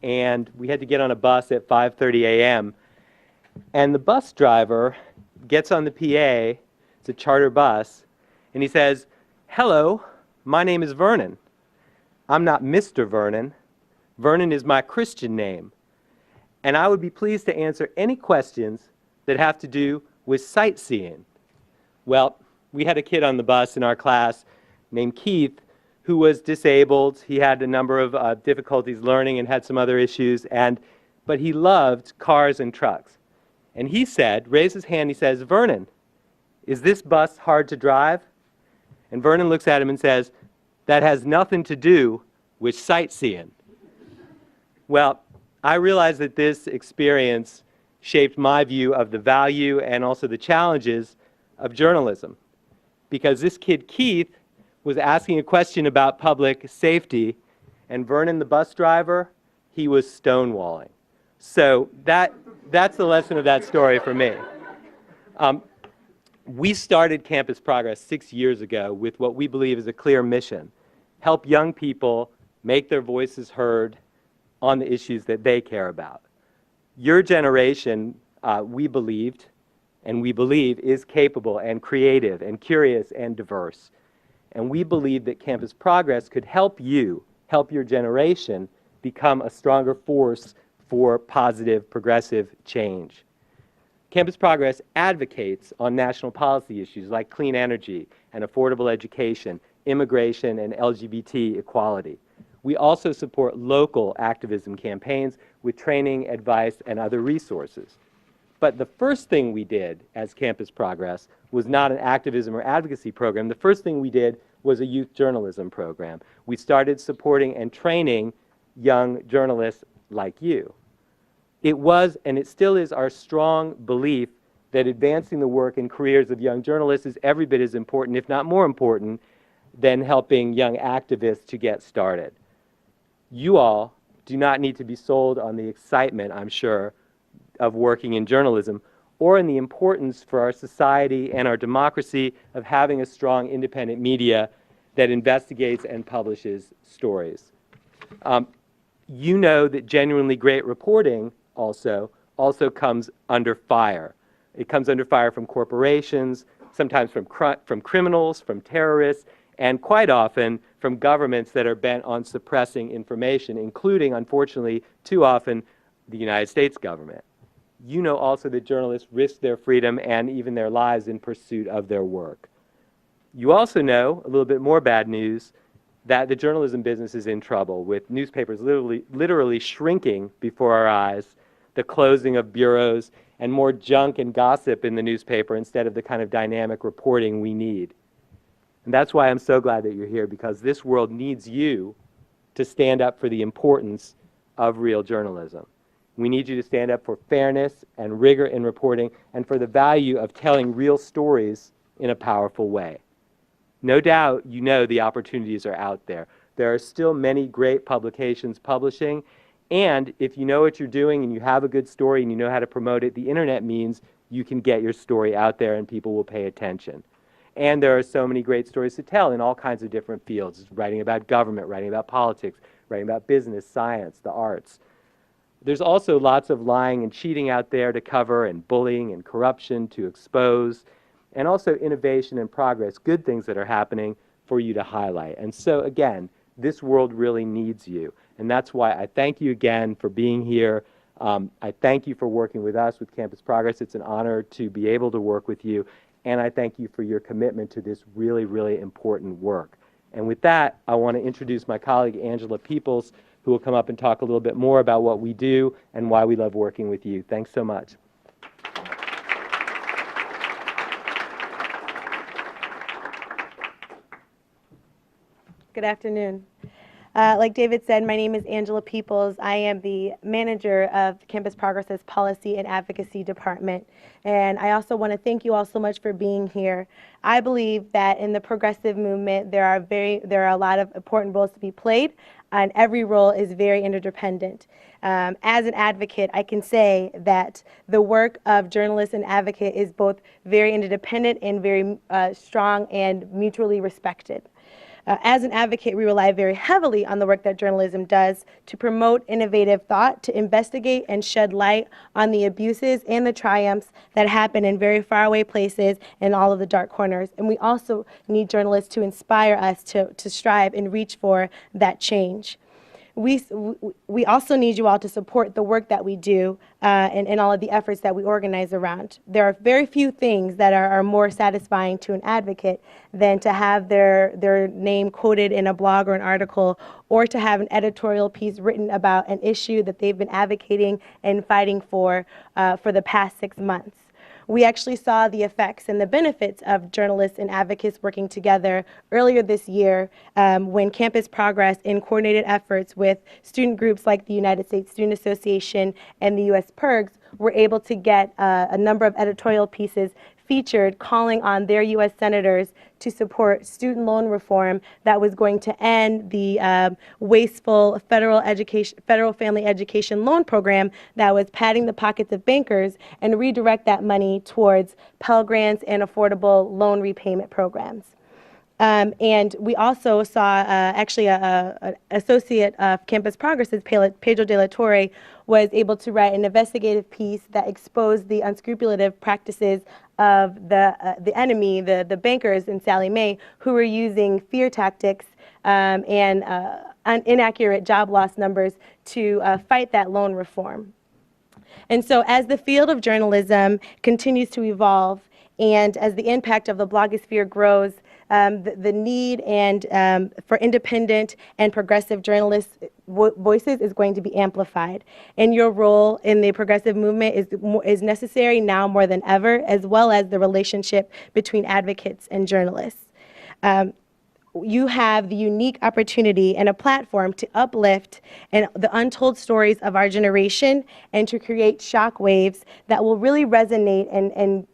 and we had to get on a bus at 5:30 a.m. And the bus driver gets on the PA, it's a charter bus, and he says, "Hello, my name is Vernon. I'm not Mr. Vernon. Vernon is my Christian name. And I would be pleased to answer any questions that have to do with sightseeing." Well, we had a kid on the bus in our class named Keith who was disabled. He had a number of difficulties learning and had some other issues, but he loved cars and trucks. And he said, raised his hand, he says, "Vernon, is this bus hard to drive?" And Vernon looks at him and says, "That has nothing to do with sightseeing." Well, I realized that this experience shaped my view of the value and also the challenges of journalism. Because this kid, Keith, was asking a question about public safety, and Vernon, the bus driver, he was stonewalling. So that's the lesson of that story for me. We started Campus Progress 6 years ago with what we believe is a clear mission: help young people make their voices heard on the issues that they care about. Your generation, we believed, and we believe, is capable and creative and curious and diverse. And we believe that Campus Progress could help you, help your generation, become a stronger force for positive, progressive change. Campus Progress advocates on national policy issues like clean energy and affordable education, immigration, and LGBT equality. We also support local activism campaigns with training, advice, and other resources. But the first thing we did as Campus Progress was not an activism or advocacy program. The first thing we did was a youth journalism program. We started supporting and training young journalists like you. It was, and it still is, our strong belief that advancing the work and careers of young journalists is every bit as important, if not more important, than helping young activists to get started. You all do not need to be sold on the excitement, I'm sure, of working in journalism, or in the importance for our society and our democracy of having a strong independent media that investigates and publishes stories. You know that genuinely great reporting also comes under fire. It comes under fire from corporations, sometimes from criminals, from terrorists, and quite often from governments that are bent on suppressing information, including, unfortunately, too often, the United States government. You know also that journalists risk their freedom and even their lives in pursuit of their work. You also know, a little bit more bad news, that the journalism business is in trouble, with newspapers literally shrinking before our eyes, the closing of bureaus, and more junk and gossip in the newspaper instead of the kind of dynamic reporting we need. And that's why I'm so glad that you're here, because this world needs you to stand up for the importance of real journalism. We need you to stand up for fairness and rigor in reporting and for the value of telling real stories in a powerful way. No doubt you know the opportunities are out there. There are still many great publications publishing, and if you know what you're doing and you have a good story and you know how to promote it, the internet means you can get your story out there and people will pay attention. And there are so many great stories to tell in all kinds of different fields, writing about government, writing about politics, writing about business, science, the arts. There's also lots of lying and cheating out there to cover, and bullying and corruption to expose, and also innovation and progress, good things that are happening for you to highlight. And so again, this world really needs you. And that's why I thank you again for being here. I thank you for working with us with Campus Progress. It's an honor to be able to work with you. And I thank you for your commitment to this really, really important work. And with that, I want to introduce my colleague, Angela Peoples, who will come up and talk a little bit more about what we do and why we love working with you. Thanks so much. Good afternoon. Like David said, my name is Angela Peoples. I am the manager of Campus Progress's Policy and Advocacy Department. And I also want to thank you all so much for being here. I believe that in the progressive movement, there are a lot of important roles to be played, and every role is very interdependent. As an advocate, I can say that the work of journalists and advocate is both very interdependent and very strong and mutually respected. As an advocate, we rely very heavily on the work that journalism does to promote innovative thought, to investigate and shed light on the abuses and the triumphs that happen in very faraway places and all of the dark corners. And we also need journalists to inspire us to strive and reach for that change. We also need you all to support the work that we do and all of the efforts that we organize around. There are very few things that are more satisfying to an advocate than to have their name quoted in a blog or an article, or to have an editorial piece written about an issue that they've been advocating and fighting for the past 6 months. We actually saw the effects and the benefits of journalists and advocates working together earlier this year when Campus Progress, in coordinated efforts with student groups like the United States Student Association and the U.S. PIRGs, were able to get a number of editorial pieces featured calling on their U.S. senators to support student loan reform that was going to end the wasteful federal family education loan program that was padding the pockets of bankers, and redirect that money towards Pell Grants and affordable loan repayment programs. And we also saw actually an associate of Campus Progress's, Pedro de la Torre, was able to write an investigative piece that exposed the unscrupulative practices of the enemy, the bankers in Sallie Mae, who were using fear tactics and inaccurate job loss numbers to fight that loan reform. And so as the field of journalism continues to evolve, and as the impact of the blogosphere grows, the need for independent and progressive journalists' voices is going to be amplified. And your role in the progressive movement is necessary now more than ever, as well as the relationship between advocates and journalists. You have the unique opportunity and a platform to uplift the untold stories of our generation and to create shockwaves that will really resonate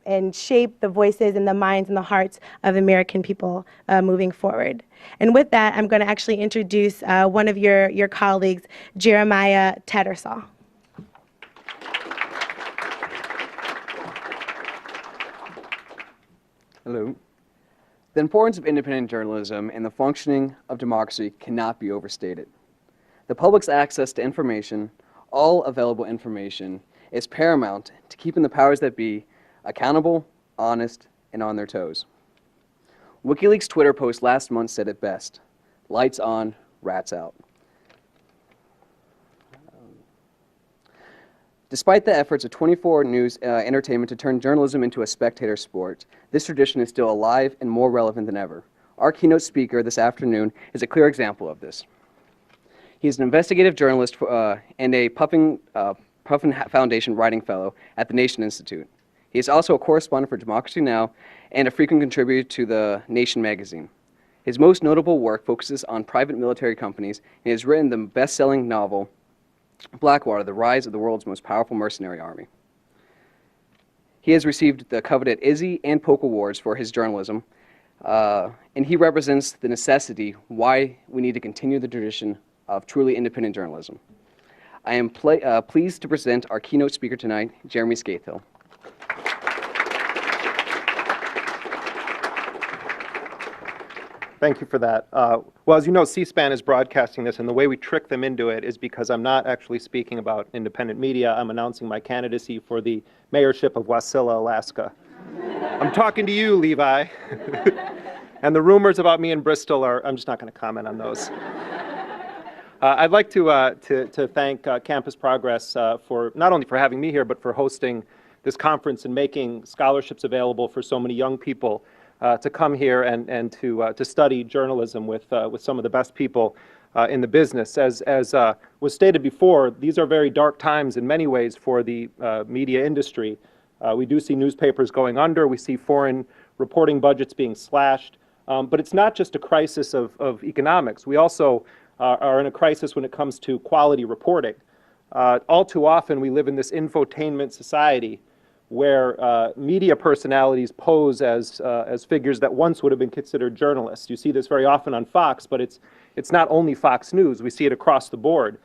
and shape the voices and the minds and the hearts of American people moving forward. And with that, I'm going to actually introduce one of your colleagues, Jeremiah Tattersall. Hello. The importance of independent journalism and the functioning of democracy cannot be overstated. The public's access to information, all available information, is paramount to keeping the powers that be accountable, honest, and on their toes. WikiLeaks' Twitter post last month said it best: lights on, rats out. Despite the efforts of 24 News Entertainment to turn journalism into a spectator sport, this tradition is still alive and more relevant than ever. Our keynote speaker this afternoon is a clear example of this. He is an investigative journalist and a Puffin Foundation Writing Fellow at the Nation Institute. He is also a correspondent for Democracy Now! And a frequent contributor to the Nation magazine. His most notable work focuses on private military companies, and he has written the best-selling novel, Blackwater, The Rise of the World's Most Powerful Mercenary Army. He has received the coveted Izzy and Polk Awards for his journalism, and he represents the necessity why we need to continue the tradition of truly independent journalism. I am pleased to present our keynote speaker tonight, Jeremy Scaithill. Thank you for that. Well, as you know, C-SPAN is broadcasting this, and the way we trick them into it is because I'm not actually speaking about independent media. I'm announcing my candidacy for the mayorship of Wasilla, Alaska. I'm talking to you, Levi. And the rumors about me in Bristol I'm just not going to comment on those. I'd like to thank Campus Progress for not only for having me here, but for hosting this conference and making scholarships available for so many young people to come here and to study journalism with some of the best people in the business. As was stated before, these are very dark times in many ways for the media industry. We do see newspapers going under. We see foreign reporting budgets being slashed. But it's not just a crisis of economics. We also are in a crisis when it comes to quality reporting. All too often we live in this infotainment society where media personalities pose as figures that once would have been considered journalists. You see this very often on Fox, but it's not only Fox News. We see it across the board.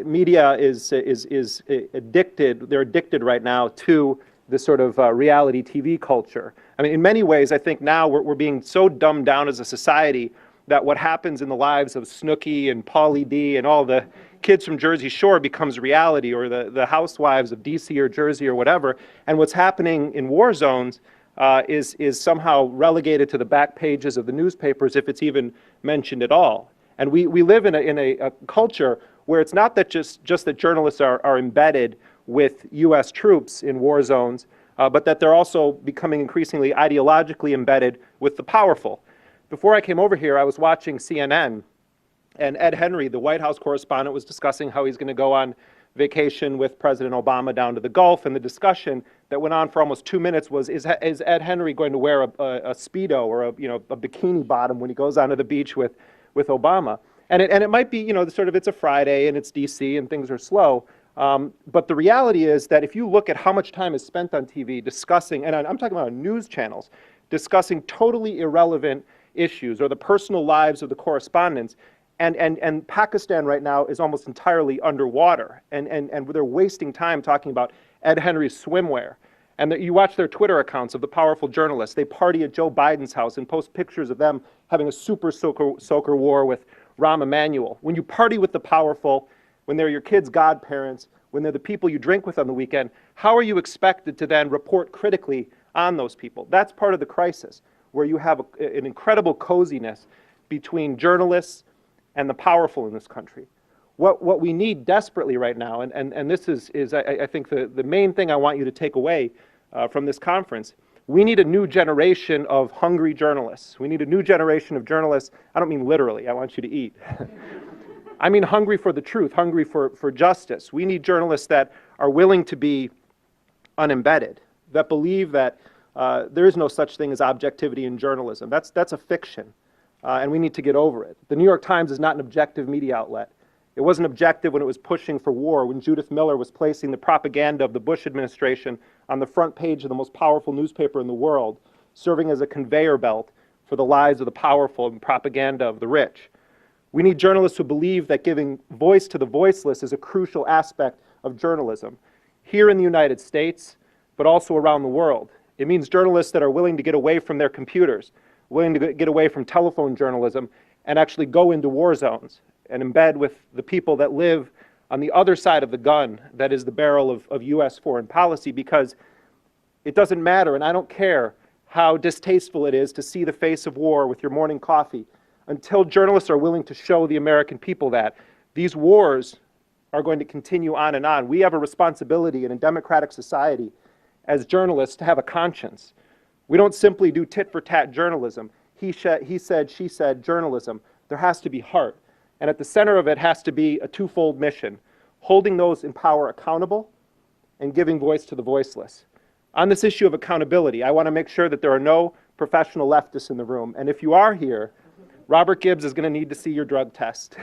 Media is addicted. They're addicted right now to this sort of reality TV culture. I mean, in many ways, I think now we're being so dumbed down as a society that what happens in the lives of Snooki and Pauly D and all the kids from Jersey Shore becomes reality, or the housewives of DC or Jersey or whatever, and what's happening in war zones is somehow relegated to the back pages of the newspapers, if it's even mentioned at all. And we live in a culture where it's not that just that journalists are embedded with U.S. troops in war zones, but that they're also becoming increasingly ideologically embedded with the powerful. Before I came over here, I was watching CNN, and Ed Henry, the White House correspondent, was discussing how he's going to go on vacation with President Obama down to the Gulf, and the discussion that went on for almost 2 minutes was, is Ed Henry going to wear a Speedo or a bikini bottom when he goes onto the beach with Obama? And it might be, it's a Friday and it's DC and things are slow, but the reality is that if you look at how much time is spent on TV discussing, and I'm talking about news channels, discussing totally irrelevant issues or the personal lives of the correspondents, and Pakistan right now is almost entirely underwater, and they're wasting time talking about Ed Henry's swimwear. And you watch their Twitter accounts of the powerful journalists. They party at Joe Biden's house and post pictures of them having a super soaker war with Rahm Emanuel. When you party with the powerful, when they're your kids' godparents, when they're the people you drink with on the weekend, how are you expected to then report critically on those people? That's part of the crisis, where you have an incredible coziness between journalists and the powerful in this country. What we need desperately right now, and this is I think the main thing I want you to take away from this conference, we need a new generation of hungry journalists. We need a new generation of journalists. I don't mean literally, I want you to eat. I mean hungry for the truth, hungry for justice. We need journalists that are willing to be unembedded, that believe that there is no such thing as objectivity in journalism. That's a fiction, and we need to get over it. The New York Times is not an objective media outlet. It wasn't objective when it was pushing for war, when Judith Miller was placing the propaganda of the Bush administration on the front page of the most powerful newspaper in the world, serving as a conveyor belt for the lies of the powerful and propaganda of the rich. We need journalists who believe that giving voice to the voiceless is a crucial aspect of journalism, here in the United States, but also around the world. It means journalists that are willing to get away from their computers, willing to get away from telephone journalism, and actually go into war zones and embed with the people that live on the other side of the gun, that is the barrel of U.S. foreign policy, because it doesn't matter, and I don't care how distasteful it is to see the face of war with your morning coffee, until journalists are willing to show the American people that these wars are going to continue on and on. We have a responsibility in a democratic society as journalists to have a conscience. We don't simply do tit-for-tat journalism. He said, she said journalism. There has to be heart. And at the center of it has to be a twofold mission: holding those in power accountable and giving voice to the voiceless. On this issue of accountability, I want to make sure that there are no professional leftists in the room. And if you are here, Robert Gibbs is going to need to see your drug test.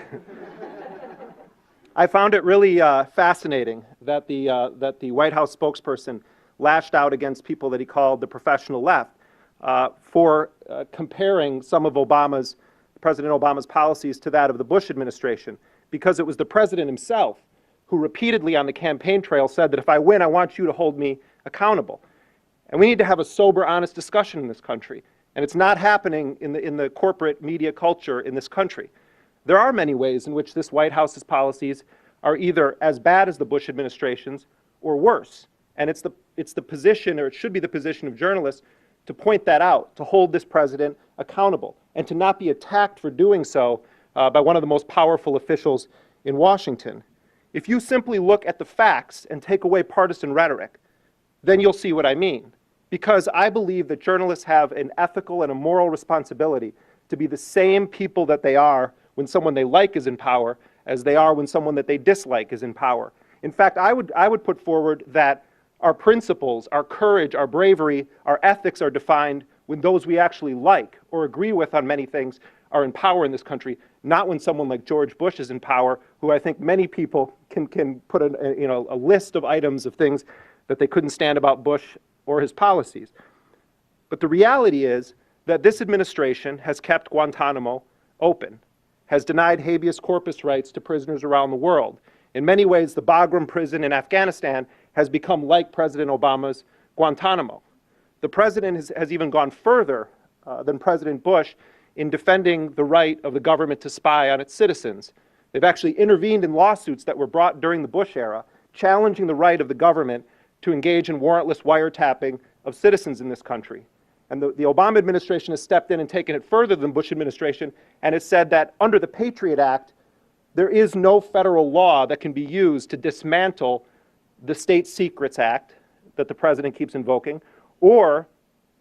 I found it really fascinating that the White House spokesperson lashed out against people that he called the professional left for comparing some of President Obama's policies to that of the Bush administration, because it was the president himself who repeatedly on the campaign trail said that if I win, I want you to hold me accountable. And we need to have a sober, honest discussion in this country. And it's not happening in the corporate media culture in this country. There are many ways in which this White House's policies are either as bad as the Bush administration's or worse. And it's the position, or it should be the position of journalists, to point that out, to hold this president accountable, and to not be attacked for doing so by one of the most powerful officials in Washington. If you simply look at the facts and take away partisan rhetoric, then you'll see what I mean. Because I believe that journalists have an ethical and a moral responsibility to be the same people that they are when someone they like is in power as they are when someone that they dislike is in power. In fact, I would put forward that our principles, our courage, our bravery, our ethics are defined when those we actually like or agree with on many things are in power in this country, not when someone like George Bush is in power, who I think many people can put a list of items of things that they couldn't stand about Bush or his policies. But the reality is that this administration has kept Guantanamo open, has denied habeas corpus rights to prisoners around the world. In many ways, the Bagram prison in Afghanistan has become like President Obama's Guantanamo. The president has even gone further than President Bush in defending the right of the government to spy on its citizens. They've actually intervened in lawsuits that were brought during the Bush era, challenging the right of the government to engage in warrantless wiretapping of citizens in this country. And the Obama administration has stepped in and taken it further than the Bush administration and has said that under the Patriot Act, there is no federal law that can be used to dismantle the State Secrets Act that the president keeps invoking, or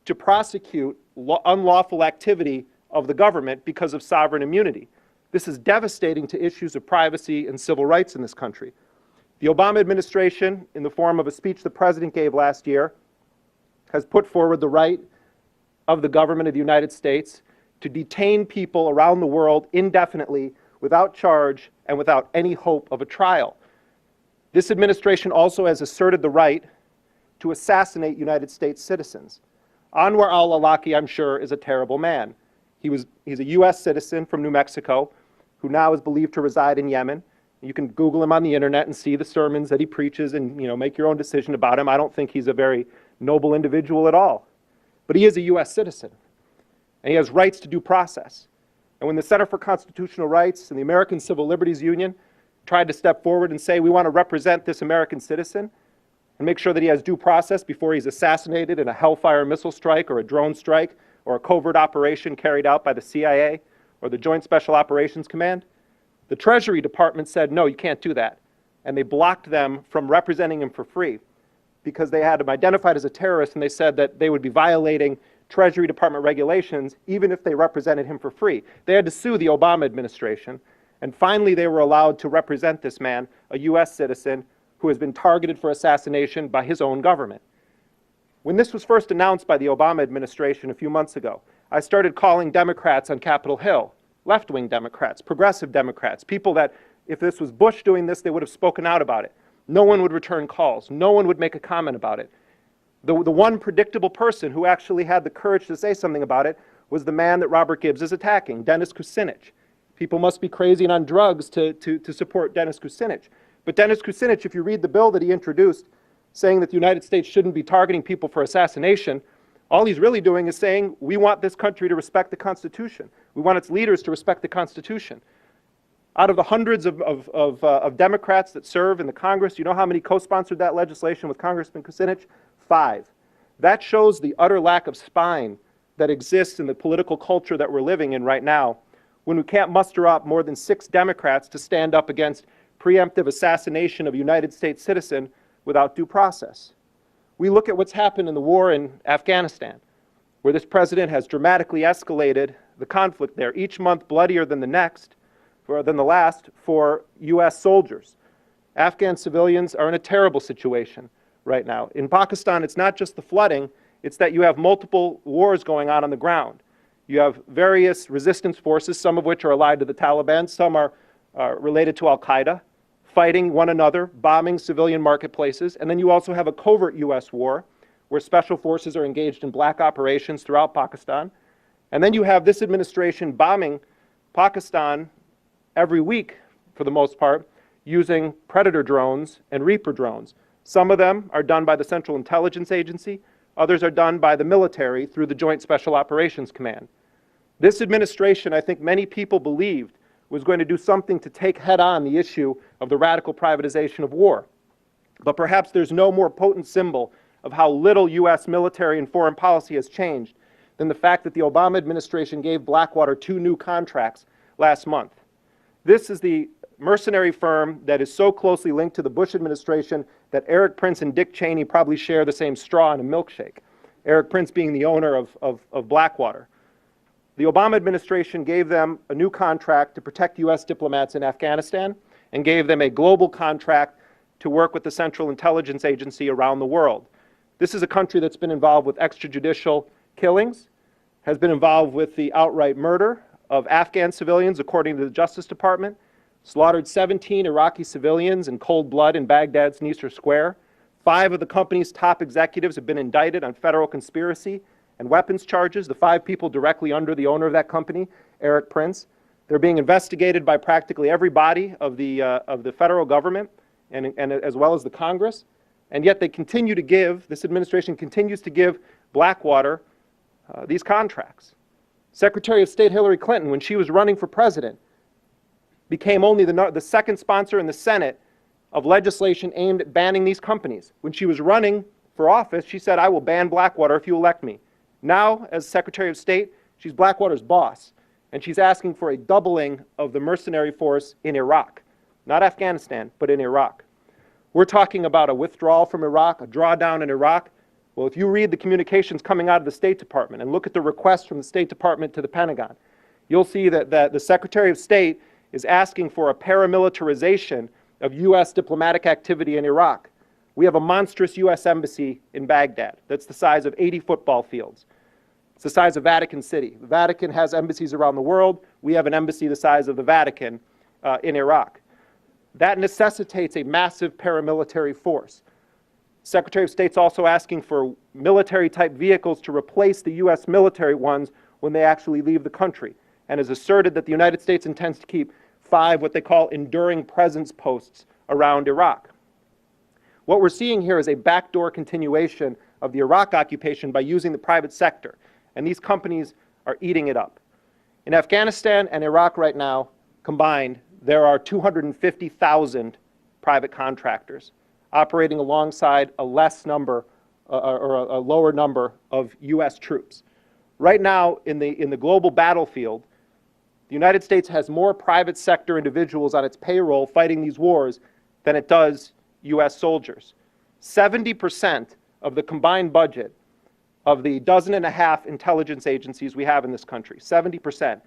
to prosecute unlawful activity of the government because of sovereign immunity. This is devastating to issues of privacy and civil rights in this country. The Obama administration, in the form of a speech the president gave last year, has put forward the right of the government of the United States to detain people around the world indefinitely without charge and without any hope of a trial. This administration also has asserted the right to assassinate United States citizens. Anwar al-Awlaki, I'm sure, is a terrible man. He's a U.S. citizen from New Mexico who now is believed to reside in Yemen. You can Google him on the internet and see the sermons that he preaches and make your own decision about him. I don't think he's a very noble individual at all. But he is a U.S. citizen, and he has rights to due process. And when the Center for Constitutional Rights and the American Civil Liberties Union tried to step forward and say, we want to represent this American citizen and make sure that he has due process before he's assassinated in a Hellfire missile strike or a drone strike or a covert operation carried out by the CIA or the Joint Special Operations Command, the Treasury Department said, no, you can't do that. And they blocked them from representing him for free because they had him identified as a terrorist, and they said that they would be violating Treasury Department regulations even if they represented him for free. They had to sue the Obama administration, and finally they were allowed to represent this man, a U.S. citizen who has been targeted for assassination by his own government. When this was first announced by the Obama administration a few months ago, I started calling Democrats on Capitol Hill, left-wing Democrats, progressive Democrats, people that if this was Bush doing this, they would have spoken out about it. No one would return calls. No one would make a comment about it. The one predictable person who actually had the courage to say something about it was the man that Robert Gibbs is attacking, Dennis Kucinich. People must be crazy and on drugs to support Dennis Kucinich. But Dennis Kucinich, if you read the bill that he introduced, saying that the United States shouldn't be targeting people for assassination, all he's really doing is saying, we want this country to respect the Constitution. We want its leaders to respect the Constitution. Out of the hundreds of Democrats that serve in the Congress, you know how many co-sponsored that legislation with Congressman Kucinich? 5. That shows the utter lack of spine that exists in the political culture that we're living in right now, when we can't muster up more than 6 Democrats to stand up against preemptive assassination of a United States citizen without due process. We look at what's happened in the war in Afghanistan, where this president has dramatically escalated the conflict there, each month bloodier than the next, than the last, for U.S. soldiers. Afghan civilians are in a terrible situation right now. In Pakistan, it's not just the flooding, it's that you have multiple wars going on the ground. You have various resistance forces, some of which are allied to the Taliban, some are related to Al-Qaeda, fighting one another, bombing civilian marketplaces. And then you also have a covert U.S. war where special forces are engaged in black operations throughout Pakistan. And then you have this administration bombing Pakistan every week, for the most part, using Predator drones and Reaper drones. Some of them are done by the Central Intelligence Agency. Others are done by the military through the Joint Special Operations Command. This administration, I think many people believed, was going to do something to take head-on the issue of the radical privatization of war. But perhaps there's no more potent symbol of how little U.S. military and foreign policy has changed than the fact that the Obama administration gave Blackwater 2 new contracts last month. This is the mercenary firm that is so closely linked to the Bush administration that Eric Prince and Dick Cheney probably share the same straw in a milkshake, Eric Prince being the owner of Blackwater. The Obama administration gave them a new contract to protect U.S. diplomats in Afghanistan and gave them a global contract to work with the Central Intelligence Agency around the world. This is a country that's been involved with extrajudicial killings, has been involved with the outright murder of Afghan civilians, according to the Justice Department, slaughtered 17 Iraqi civilians in cold blood in Baghdad's Nicer Square. 5 of the company's top executives have been indicted on federal conspiracy and weapons charges, the 5 people directly under the owner of that company, Eric Prince. They're being investigated by practically every body of the federal government and as well as the Congress. And yet they continue to give, this administration continues to give Blackwater these contracts. Secretary of State Hillary Clinton, when she was running for president, became only the second sponsor in the Senate of legislation aimed at banning these companies. When she was running for office, she said, "I will ban Blackwater if you elect me." Now, as Secretary of State, she's Blackwater's boss, and she's asking for a doubling of the mercenary force in Iraq. Not Afghanistan, but in Iraq. We're talking about a withdrawal from Iraq, a drawdown in Iraq. Well, if you read the communications coming out of the State Department and look at the requests from the State Department to the Pentagon, you'll see that the Secretary of State is asking for a paramilitarization of U.S. diplomatic activity in Iraq. We have a monstrous U.S. embassy in Baghdad that's the size of 80 football fields. It's the size of Vatican City. The Vatican has embassies around the world. We have an embassy the size of the Vatican in Iraq. That necessitates a massive paramilitary force. Secretary of State's also asking for military-type vehicles to replace the U.S. military ones when they actually leave the country, and has asserted that the United States intends to keep 5 what they call enduring presence posts around Iraq. What we're seeing here is a backdoor continuation of the Iraq occupation by using the private sector, and these companies are eating it up. In Afghanistan and Iraq right now, combined, there are 250,000 private contractors operating alongside a less number or a lower number of U.S. troops. Right now, in the global battlefield, the United States has more private sector individuals on its payroll fighting these wars than it does U.S. soldiers. 70% of the combined budget of the 12.5 intelligence agencies we have in this country, 70%,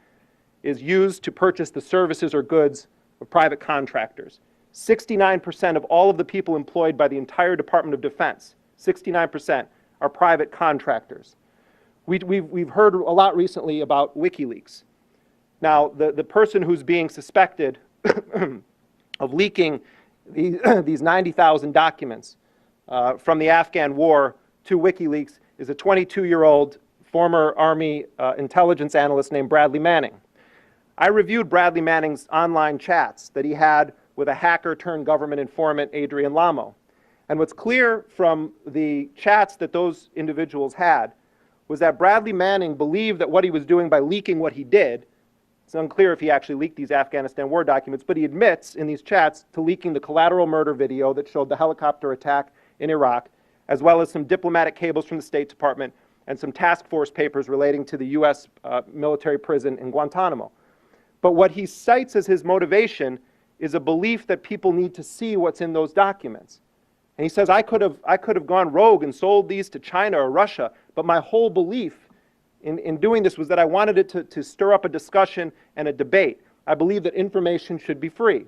is used to purchase the services or goods of private contractors. 69% of all of the people employed by the entire Department of Defense, 69%, are private contractors. We've heard a lot recently about WikiLeaks. Now, the person who's being suspected of leaking these 90,000 documents from the Afghan war to WikiLeaks is a 22-year-old former Army intelligence analyst named Bradley Manning. I reviewed Bradley Manning's online chats that he had with a hacker-turned-government informant, Adrian Lamo. And what's clear from the chats that those individuals had was that Bradley Manning believed that what he was doing by leaking what he did, it's unclear if he actually leaked these Afghanistan war documents, but he admits in these chats to leaking the collateral murder video that showed the helicopter attack in Iraq, as well as some diplomatic cables from the State Department and some task force papers relating to the U.S. Military prison in Guantanamo. But what he cites as his motivation is a belief that people need to see what's in those documents. And he says, I could have gone rogue and sold these to China or Russia, but my whole belief in doing this was that I wanted it to stir up a discussion and a debate. I believe that information should be free.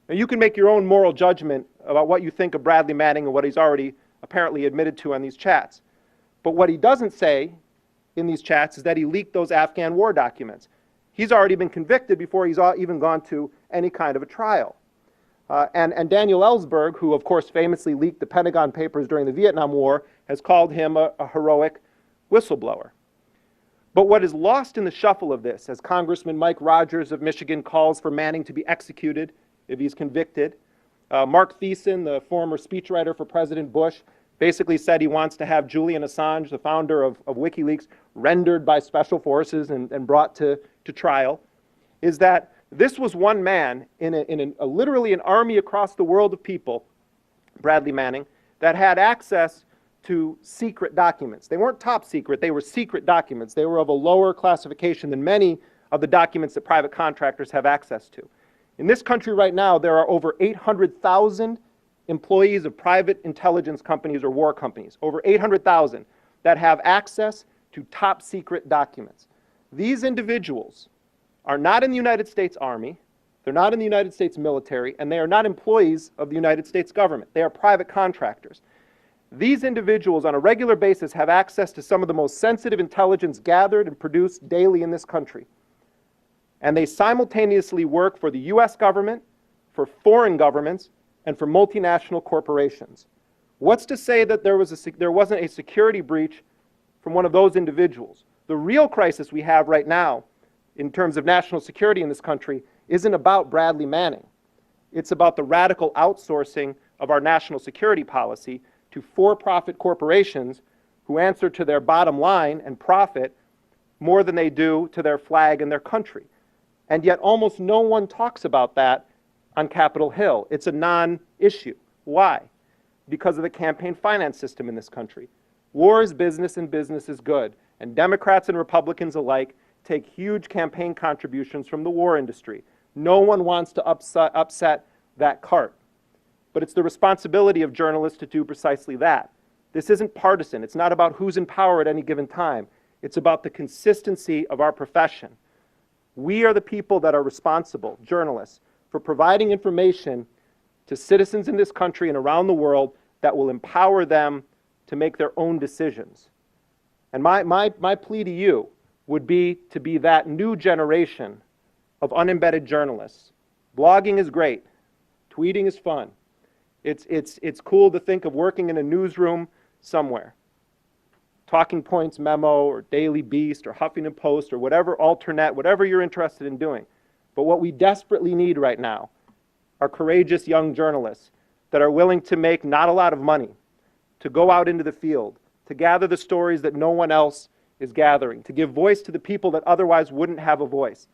Now, you can make your own moral judgment about what you think of Bradley Manning and what he's already apparently admitted to on these chats. But what he doesn't say in these chats is that he leaked those Afghan war documents. He's already been convicted before he's even gone to any kind of a trial. And Daniel Ellsberg, who of course famously leaked the Pentagon Papers during the Vietnam War, has called him a heroic whistleblower. But what is lost in the shuffle of this, as Congressman Mike Rogers of Michigan calls for Manning to be executed if he's convicted, Mark Thiessen, the former speechwriter for President Bush, basically said he wants to have Julian Assange, the founder of WikiLeaks, rendered by special forces and brought to trial, is that this was one man in literally an army across the world of people, Bradley Manning, that had access to secret documents. They weren't top secret, they were secret documents. They were of a lower classification than many of the documents that private contractors have access to. In this country right now, there are over 800,000 employees of private intelligence companies or war companies, over 800,000 that have access to top secret documents. These individuals are not in the United States Army, they're not in the United States military, and they are not employees of the United States government. They are private contractors. These individuals on a regular basis have access to some of the most sensitive intelligence gathered and produced daily in this country. And they simultaneously work for the US government, for foreign governments, and for multinational corporations. What's to say that there wasn't a security breach from one of those individuals? The real crisis we have right now in terms of national security in this country isn't about Bradley Manning. It's about the radical outsourcing of our national security policy to for-profit corporations who answer to their bottom line and profit more than they do to their flag and their country. And yet almost no one talks about that on Capitol Hill. It's a non-issue. Why? Because of the campaign finance system in this country. War is business and business is good. And Democrats and Republicans alike take huge campaign contributions from the war industry. No one wants to upset that cart. But it's the responsibility of journalists to do precisely that. This isn't partisan. It's not about who's in power at any given time. It's about the consistency of our profession. We are the people that are responsible, journalists, for providing information to citizens in this country and around the world that will empower them to make their own decisions. And my plea to you would be to be that new generation of unembedded journalists. Blogging is great. Tweeting is fun. It's cool to think of working in a newsroom somewhere. Talking Points Memo or Daily Beast or Huffington Post or whatever alternate, whatever you're interested in doing. But what we desperately need right now are courageous young journalists that are willing to make not a lot of money, to go out into the field, to gather the stories that no one else is gathering, to give voice to the people that otherwise wouldn't have a voice,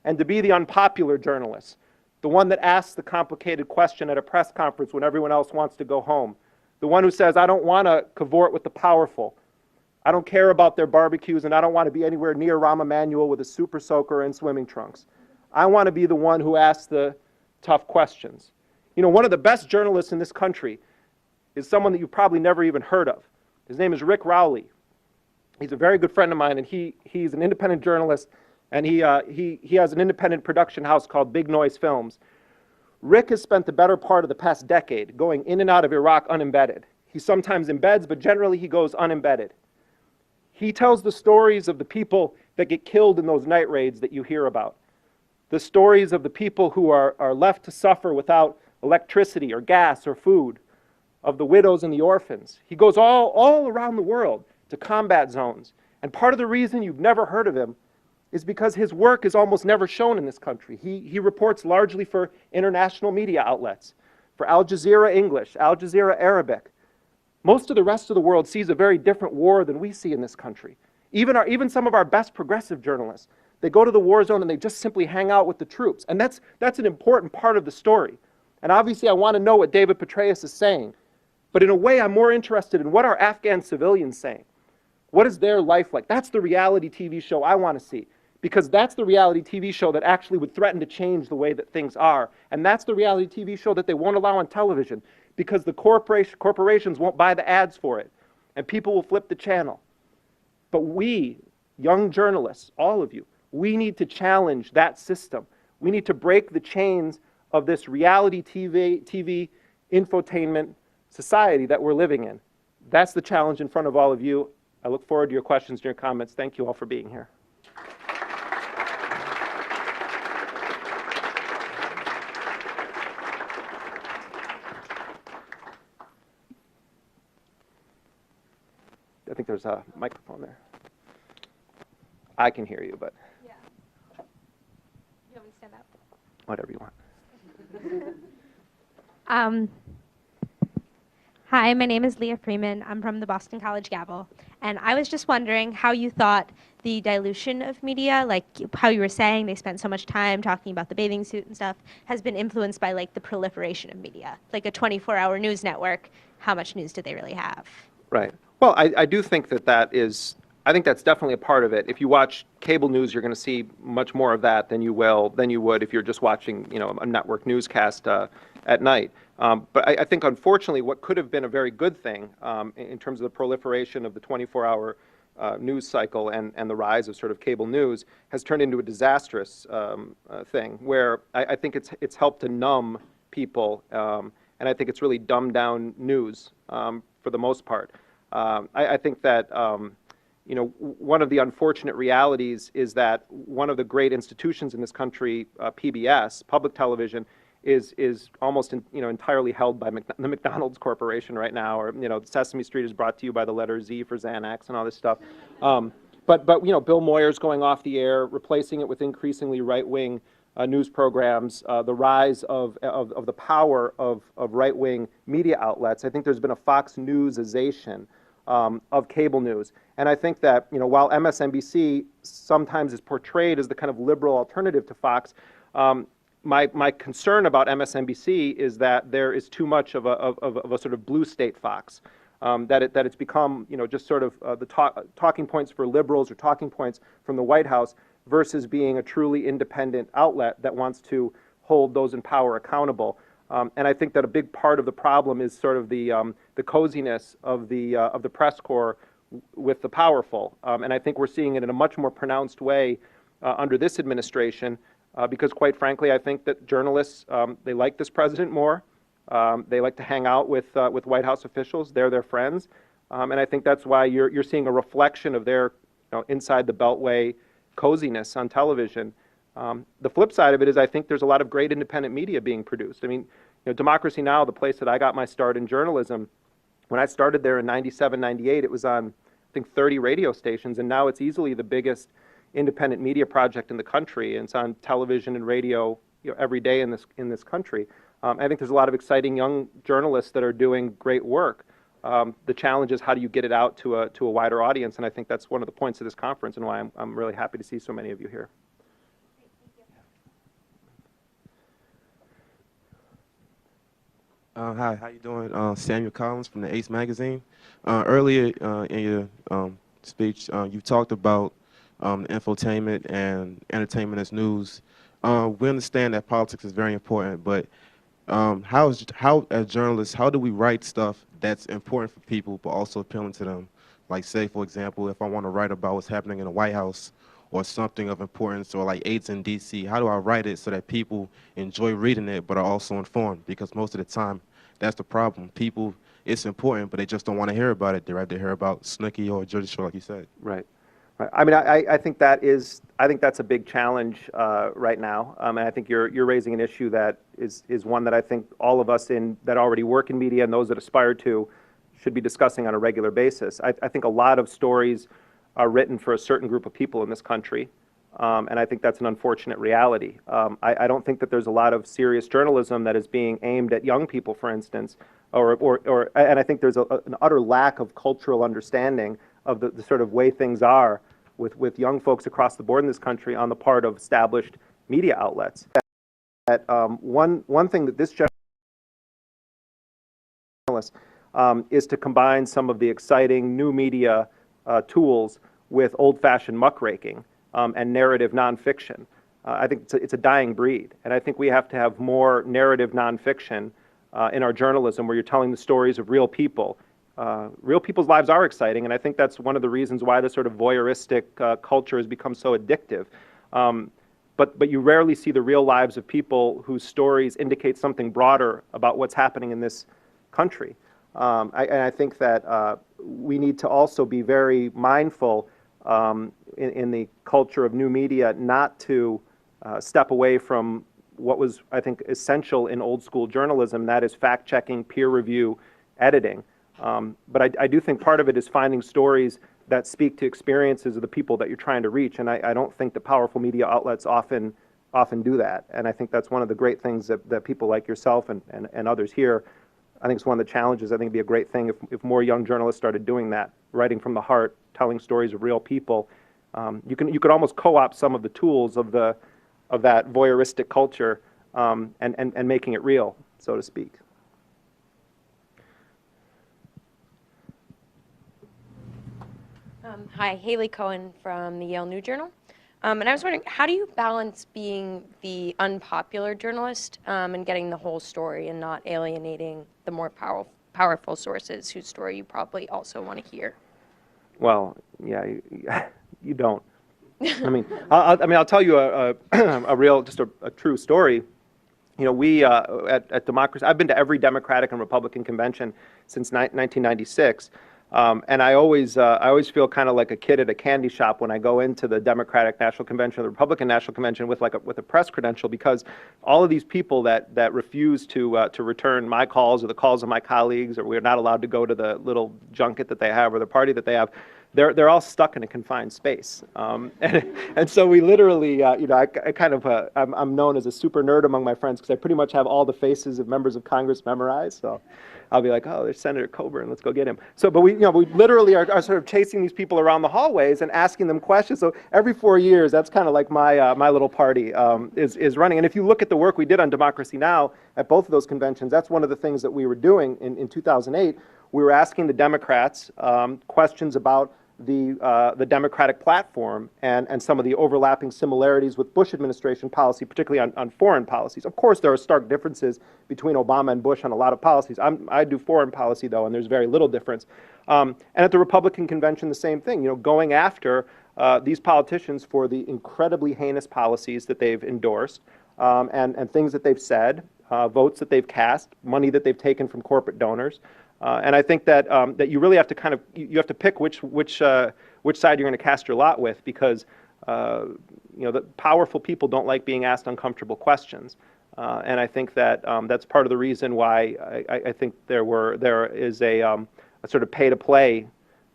and to be the unpopular journalist, the one that asks the complicated question at a press conference when everyone else wants to go home, the one who says, I don't want to cavort with the powerful, I don't care about their barbecues, and I don't want to be anywhere near Rahm Emanuel with a super soaker and swimming trunks. I want to be the one who asks the tough questions. You know, one of the best journalists in this country is someone that you've probably never even heard of. His name is Rick Rowley. He's a very good friend of mine, and he's an independent journalist, and he has an independent production house called Big Noise Films. Rick has spent the better part of the past decade going in and out of Iraq unembedded. He sometimes embeds, but generally he goes unembedded. He tells the stories of the people that get killed in those night raids that you hear about. The stories of the people who are left to suffer without electricity or gas or food, of the widows and the orphans. He goes all around the world to combat zones. And part of the reason you've never heard of him is because his work is almost never shown in this country. He reports largely for international media outlets, for Al Jazeera English, Al Jazeera Arabic. Most of the rest of the world sees a very different war than we see in this country. Even some of our best progressive journalists, they go to the war zone and they just simply hang out with the troops. And that's an important part of the story. And obviously I want to know what David Petraeus is saying. But in a way, I'm more interested in what are Afghan civilians saying. What is their life like? That's the reality TV show I want to see. Because that's the reality TV show that actually would threaten to change the way that things are. And that's the reality TV show that they won't allow on television. Because the corporations won't buy the ads for it. And people will flip the channel. But we, young journalists, all of you, we need to challenge that system. We need to break the chains of this reality TV infotainment society that we're living in. That's the challenge in front of all of you. I look forward to your questions and your comments. Thank you all for being here. I think there's a microphone there. I can hear you, but yeah. You want me to stand up? Whatever you want. Hi, my name is Leah Freeman. I'm from the Boston College Gavel. And I was just wondering how you thought the dilution of media, like how you were saying they spent so much time talking about the bathing suit and stuff, has been influenced by like the proliferation of media. Like a 24-hour news network, how much news do they really have? Right. Well, I do think that is, I think that's definitely a part of it. If you watch cable news, you're going to see much more of that than you would if you're just watching, a network newscast at night. But I think, unfortunately, what could have been a very good thing in terms of the proliferation of the 24-hour news cycle and the rise of sort of cable news has turned into a disastrous thing where I think it's helped to numb people, and I think it's really dumbed down news for the most part. I think that one of the unfortunate realities is that one of the great institutions in this country, PBS, public television, is almost entirely held by the McDonald's Corporation right now, or Sesame Street is brought to you by the letter Z for Xanax and all this stuff. But Bill Moyer's going off the air, replacing it with increasingly right-wing news programs, the rise of the power of right-wing media outlets. I think there's been a Fox Newsization of cable news. And I think that, while MSNBC sometimes is portrayed as the kind of liberal alternative to Fox, my concern about MSNBC is that there is too much of a sort of blue state Fox, that it's become, just sort of the talking points for liberals or talking points from the White House versus being a truly independent outlet that wants to hold those in power accountable. And I think that a big part of the problem is sort of the coziness of the press corps with the powerful. And I think we're seeing it in a much more pronounced way under this administration, because quite frankly, I think that journalists, they like this president more. They like to hang out with White House officials. They're their friends. And I think that's why you're seeing a reflection of their inside the Beltway coziness on television. The flip side of it is I think there's a lot of great independent media being produced. I mean, Democracy Now!, the place that I got my start in journalism, when I started there in 97, 98, it was on, I think, 30 radio stations, and now it's easily the biggest independent media project in the country, and it's on television and radio every day in this country. I think there's a lot of exciting young journalists that are doing great work. The challenge is how do you get it out to a wider audience, and I think that's one of the points of this conference and why I'm really happy to see so many of you here. Hi, how you doing? Samuel Collins from the Ace magazine. Earlier in your speech, you talked about infotainment and entertainment as news. We understand that politics is very important, but how as journalists, how do we write stuff that's important for people but also appealing to them? Like, say, for example, if I want to write about what's happening in the White House or something of importance, or like AIDS in D.C., how do I write it so that people enjoy reading it but are also informed? Because most of the time, that's the problem. People, it's important, but they just don't want to hear about it. They'd rather hear about Snooki or Jersey Shore, like you said. Right. I mean, I think that's a big challenge right now, and I think you're raising an issue that is one that I think all of us that already work in media and those that aspire to should be discussing on a regular basis. I think a lot of stories are written for a certain group of people in this country, and I think that's an unfortunate reality. I don't think that there's a lot of serious journalism that is being aimed at young people, for instance, and I think there's an utter lack of cultural understanding of the sort of way things are with young folks across the board in this country on the part of established media outlets. One thing that this journalist is to combine some of the exciting new media tools with old-fashioned muckraking and narrative nonfiction. I think it's a dying breed, and I think we have to have more narrative nonfiction in our journalism where you're telling the stories of real people. Real people's lives are exciting, and I think that's one of the reasons why this sort of voyeuristic culture has become so addictive. But you rarely see the real lives of people whose stories indicate something broader about what's happening in this country. And I think that we need to also be very mindful in the culture of new media not to step away from what was, I think, essential in old school journalism, that is fact-checking, peer review, editing. But I do think part of it is finding stories that speak to experiences of the people that you're trying to reach, and I don't think that powerful media outlets often do that. And I think that's one of the great things that people like yourself and others here, I think it's one of the challenges. I think it'd be a great thing if more young journalists started doing that, writing from the heart, telling stories of real people. You could almost co-opt some of the tools of that voyeuristic culture and making it real, so to speak. Hi, Haley Cohen from the Yale New Journal. And I was wondering, how do you balance being the unpopular journalist and getting the whole story and not alienating the more powerful sources whose story you probably also want to hear? Well, yeah, you don't. I mean, I'll tell you a real, just a true story. We at Democracy, I've been to every Democratic and Republican convention since 1996. And I always feel kind of like a kid at a candy shop when I go into the Democratic National Convention or the Republican National Convention with a press credential, because all of these people that refuse to return my calls or the calls of my colleagues, or we're not allowed to go to the little junket that they have or the party that they have, they're all stuck in a confined space. And so we literally, I kind of, I'm known as a super nerd among my friends because I pretty much have all the faces of members of Congress memorized. So I'll be like, oh, there's Senator Coburn, let's go get him. So, but we literally are sort of chasing these people around the hallways and asking them questions. So every 4 years, that's kind of like my little party is running. And if you look at the work we did on Democracy Now! At both of those conventions, that's one of the things that we were doing in 2008. We were asking the Democrats questions about the Democratic platform and some of the overlapping similarities with Bush administration policy, particularly on foreign policies. Of course, there are stark differences between Obama and Bush on a lot of policies. I do foreign policy, though, and there's very little difference. And at the Republican convention, the same thing, going after these politicians for the incredibly heinous policies that they've endorsed and things that they've said, votes that they've cast, money that they've taken from corporate donors. And I think that that you really have to you have to pick which side you're going to cast your lot with, because the powerful people don't like being asked uncomfortable questions. And I think that that's part of the reason why I think there is a sort of pay-to-play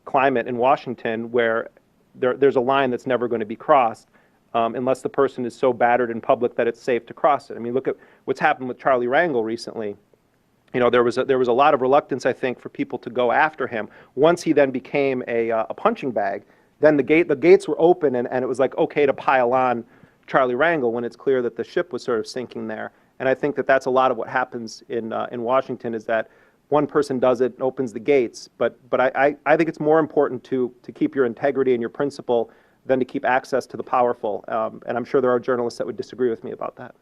climate in Washington where there's a line that's never going to be crossed unless the person is so battered in public that it's safe to cross it. I mean, look at what's happened with Charlie Rangel recently. There was a lot of reluctance, I think, for people to go after him. Once he then became a punching bag, then the gates were open, and it was like okay to pile on Charlie Rangel when it's clear that the ship was sort of sinking there. And I think that that's a lot of what happens in Washington, is that one person does it, opens the gates. But I think it's more important to keep your integrity and your principle than to keep access to the powerful. And I'm sure there are journalists that would disagree with me about that.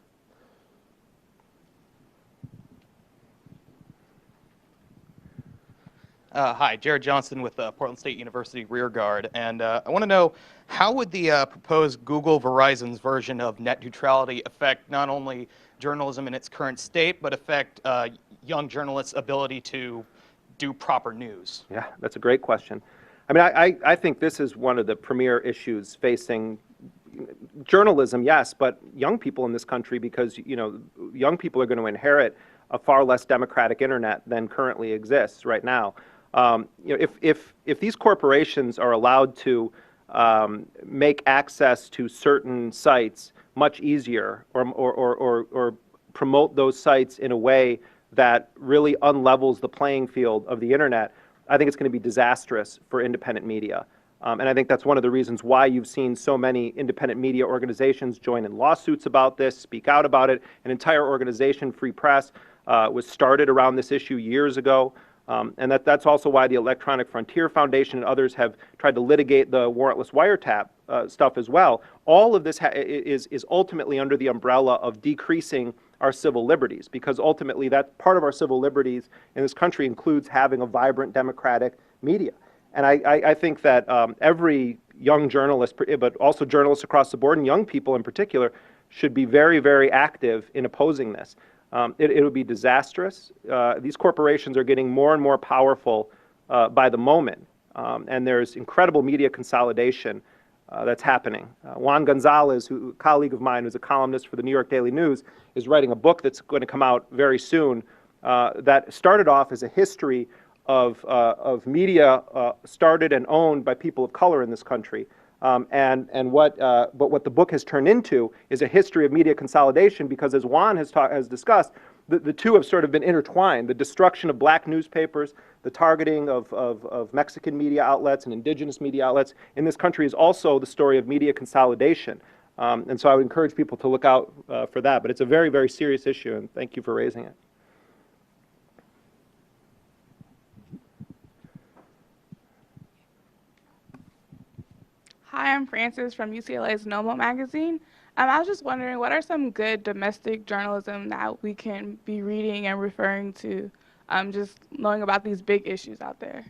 Hi, Jared Johnson with Portland State University Rear Guard, and I want to know, how would the proposed Google Verizon's version of net neutrality affect not only journalism in its current state, but affect young journalists' ability to do proper news? Yeah, that's a great question. I mean, I think this is one of the premier issues facing journalism, yes, but young people in this country, because young people are going to inherit a far less democratic internet than currently exists right now. If these corporations are allowed to make access to certain sites much easier, or promote those sites in a way that really unlevels the playing field of the internet, I think it's going to be disastrous for independent media. And I think that's one of the reasons why you've seen so many independent media organizations join in lawsuits about this, speak out about it. An entire organization, Free Press, was started around this issue years ago. And that's also why the Electronic Frontier Foundation and others have tried to litigate the warrantless wiretap stuff as well. All of this is ultimately under the umbrella of decreasing our civil liberties, because ultimately that part of our civil liberties in this country includes having a vibrant democratic media. And I think that every young journalist, but also journalists across the board, and young people in particular, should be very, very active in opposing this. It would be disastrous. These corporations are getting more and more powerful by the moment, and there's incredible media consolidation that's happening. Juan Gonzalez, a colleague of mine who's a columnist for the New York Daily News, is writing a book that's going to come out very soon that started off as a history of media started and owned by people of color in this country. But what the book has turned into is a history of media consolidation, because as Juan has discussed, the two have sort of been intertwined. The destruction of black newspapers, the targeting of Mexican media outlets and indigenous media outlets in this country is also the story of media consolidation. And so I would encourage people to look out for that. But it's a very, very serious issue, and thank you for raising it. Hi, I'm Frances from UCLA's NOMO magazine. I was just wondering, what are some good domestic journalism that we can be reading and referring to, just knowing about these big issues out there?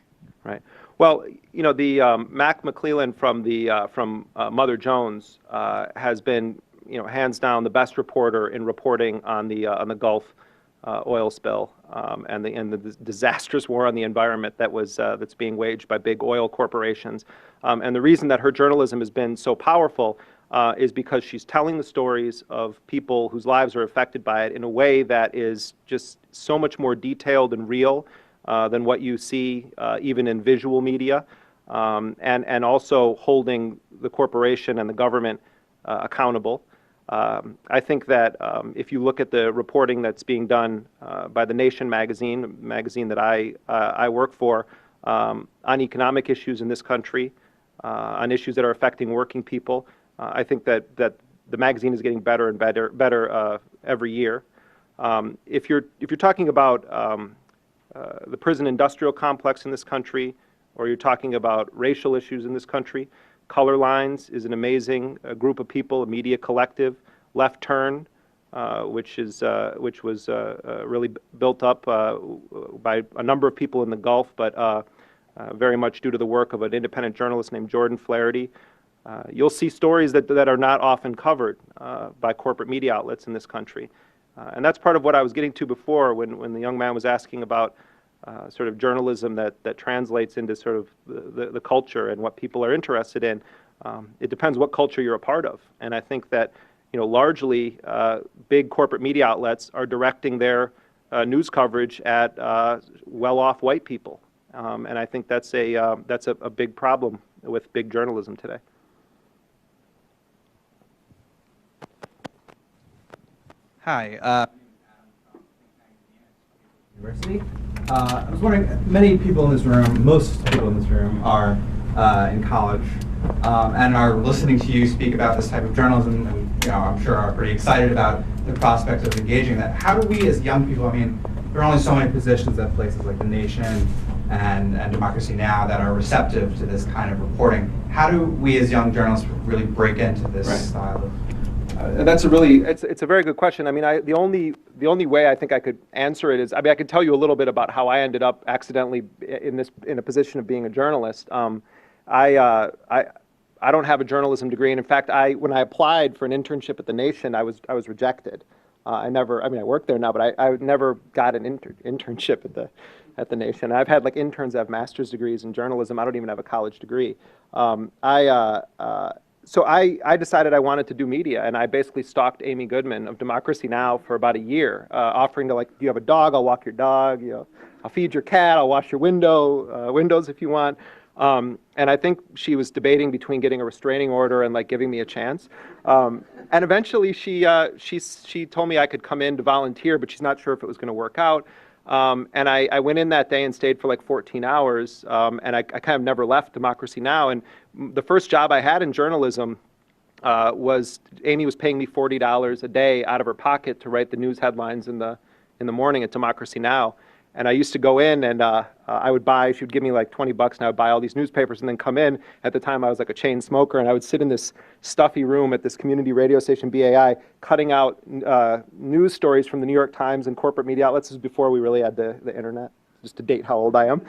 Right. Well, the Mac McClellan from Mother Jones has been, hands down the best reporter in reporting on the Gulf oil spill and the disastrous war on the environment that's being waged by big oil corporations. And the reason that her journalism has been so powerful is because she's telling the stories of people whose lives are affected by it in a way that is just so much more detailed and real than what you see even in visual media. and also holding the corporation and the government accountable. I think that if you look at the reporting that's being done by The Nation magazine, a magazine that I work for, on economic issues in this country, on issues that are affecting working people, I think that the magazine is getting better and better every year. If you're talking about the prison industrial complex in this country, or you're talking about racial issues in this country, Color Lines is an amazing group of people, a media collective. Left Turn, which was really built up by a number of people in the Gulf, but very much due to the work of an independent journalist named Jordan Flaherty. You'll see stories that are not often covered by corporate media outlets in this country. And that's part of what I was getting to before when the young man was asking about sort of journalism that translates into sort of the culture and what people are interested in. It depends what culture you're a part of. And I think that, largely big corporate media outlets are directing their news coverage at well-off white people. And I think that's a big problem with big journalism today. Hi. University. I was wondering, many people in this room, most people in this room are in college and are listening to you speak about this type of journalism and, I'm sure are pretty excited about the prospect of engaging that. How do we as young people, I mean, there are only so many positions at places like The Nation and Democracy Now! That are receptive to this kind of reporting. How do we as young journalists really break into this style of... That's it's a very good question. I mean, the only way I think I could answer it is, I mean, I could tell you a little bit about how I ended up accidentally in a position of being a journalist. I don't have a journalism degree, and in fact, when I applied for an internship at The Nation, I was rejected. I work there now, but I never got an internship at the Nation. I've had like interns that have master's degrees in journalism. I don't even have a college degree. So I decided I wanted to do media, and I basically stalked Amy Goodman of Democracy Now! For about a year, offering to, like, if you have a dog, I'll walk your dog, I'll feed your cat, I'll wash your windows if you want. And I think she was debating between getting a restraining order and like giving me a chance. And eventually she told me I could come in to volunteer, but she's not sure if it was going to work out. And I went in that day and stayed for like 14 hours, and I kind of never left Democracy Now! And the first job I had in journalism was Amy was paying me $40 a day out of her pocket to write the news headlines in the morning at Democracy Now! And I used to go in and she would give me like $20 and I would buy all these newspapers and then come in. At the time I was like a chain smoker, and I would sit in this stuffy room at this community radio station, BAI, cutting out news stories from the New York Times and corporate media outlets. This was before we really had the internet, just to date how old I am,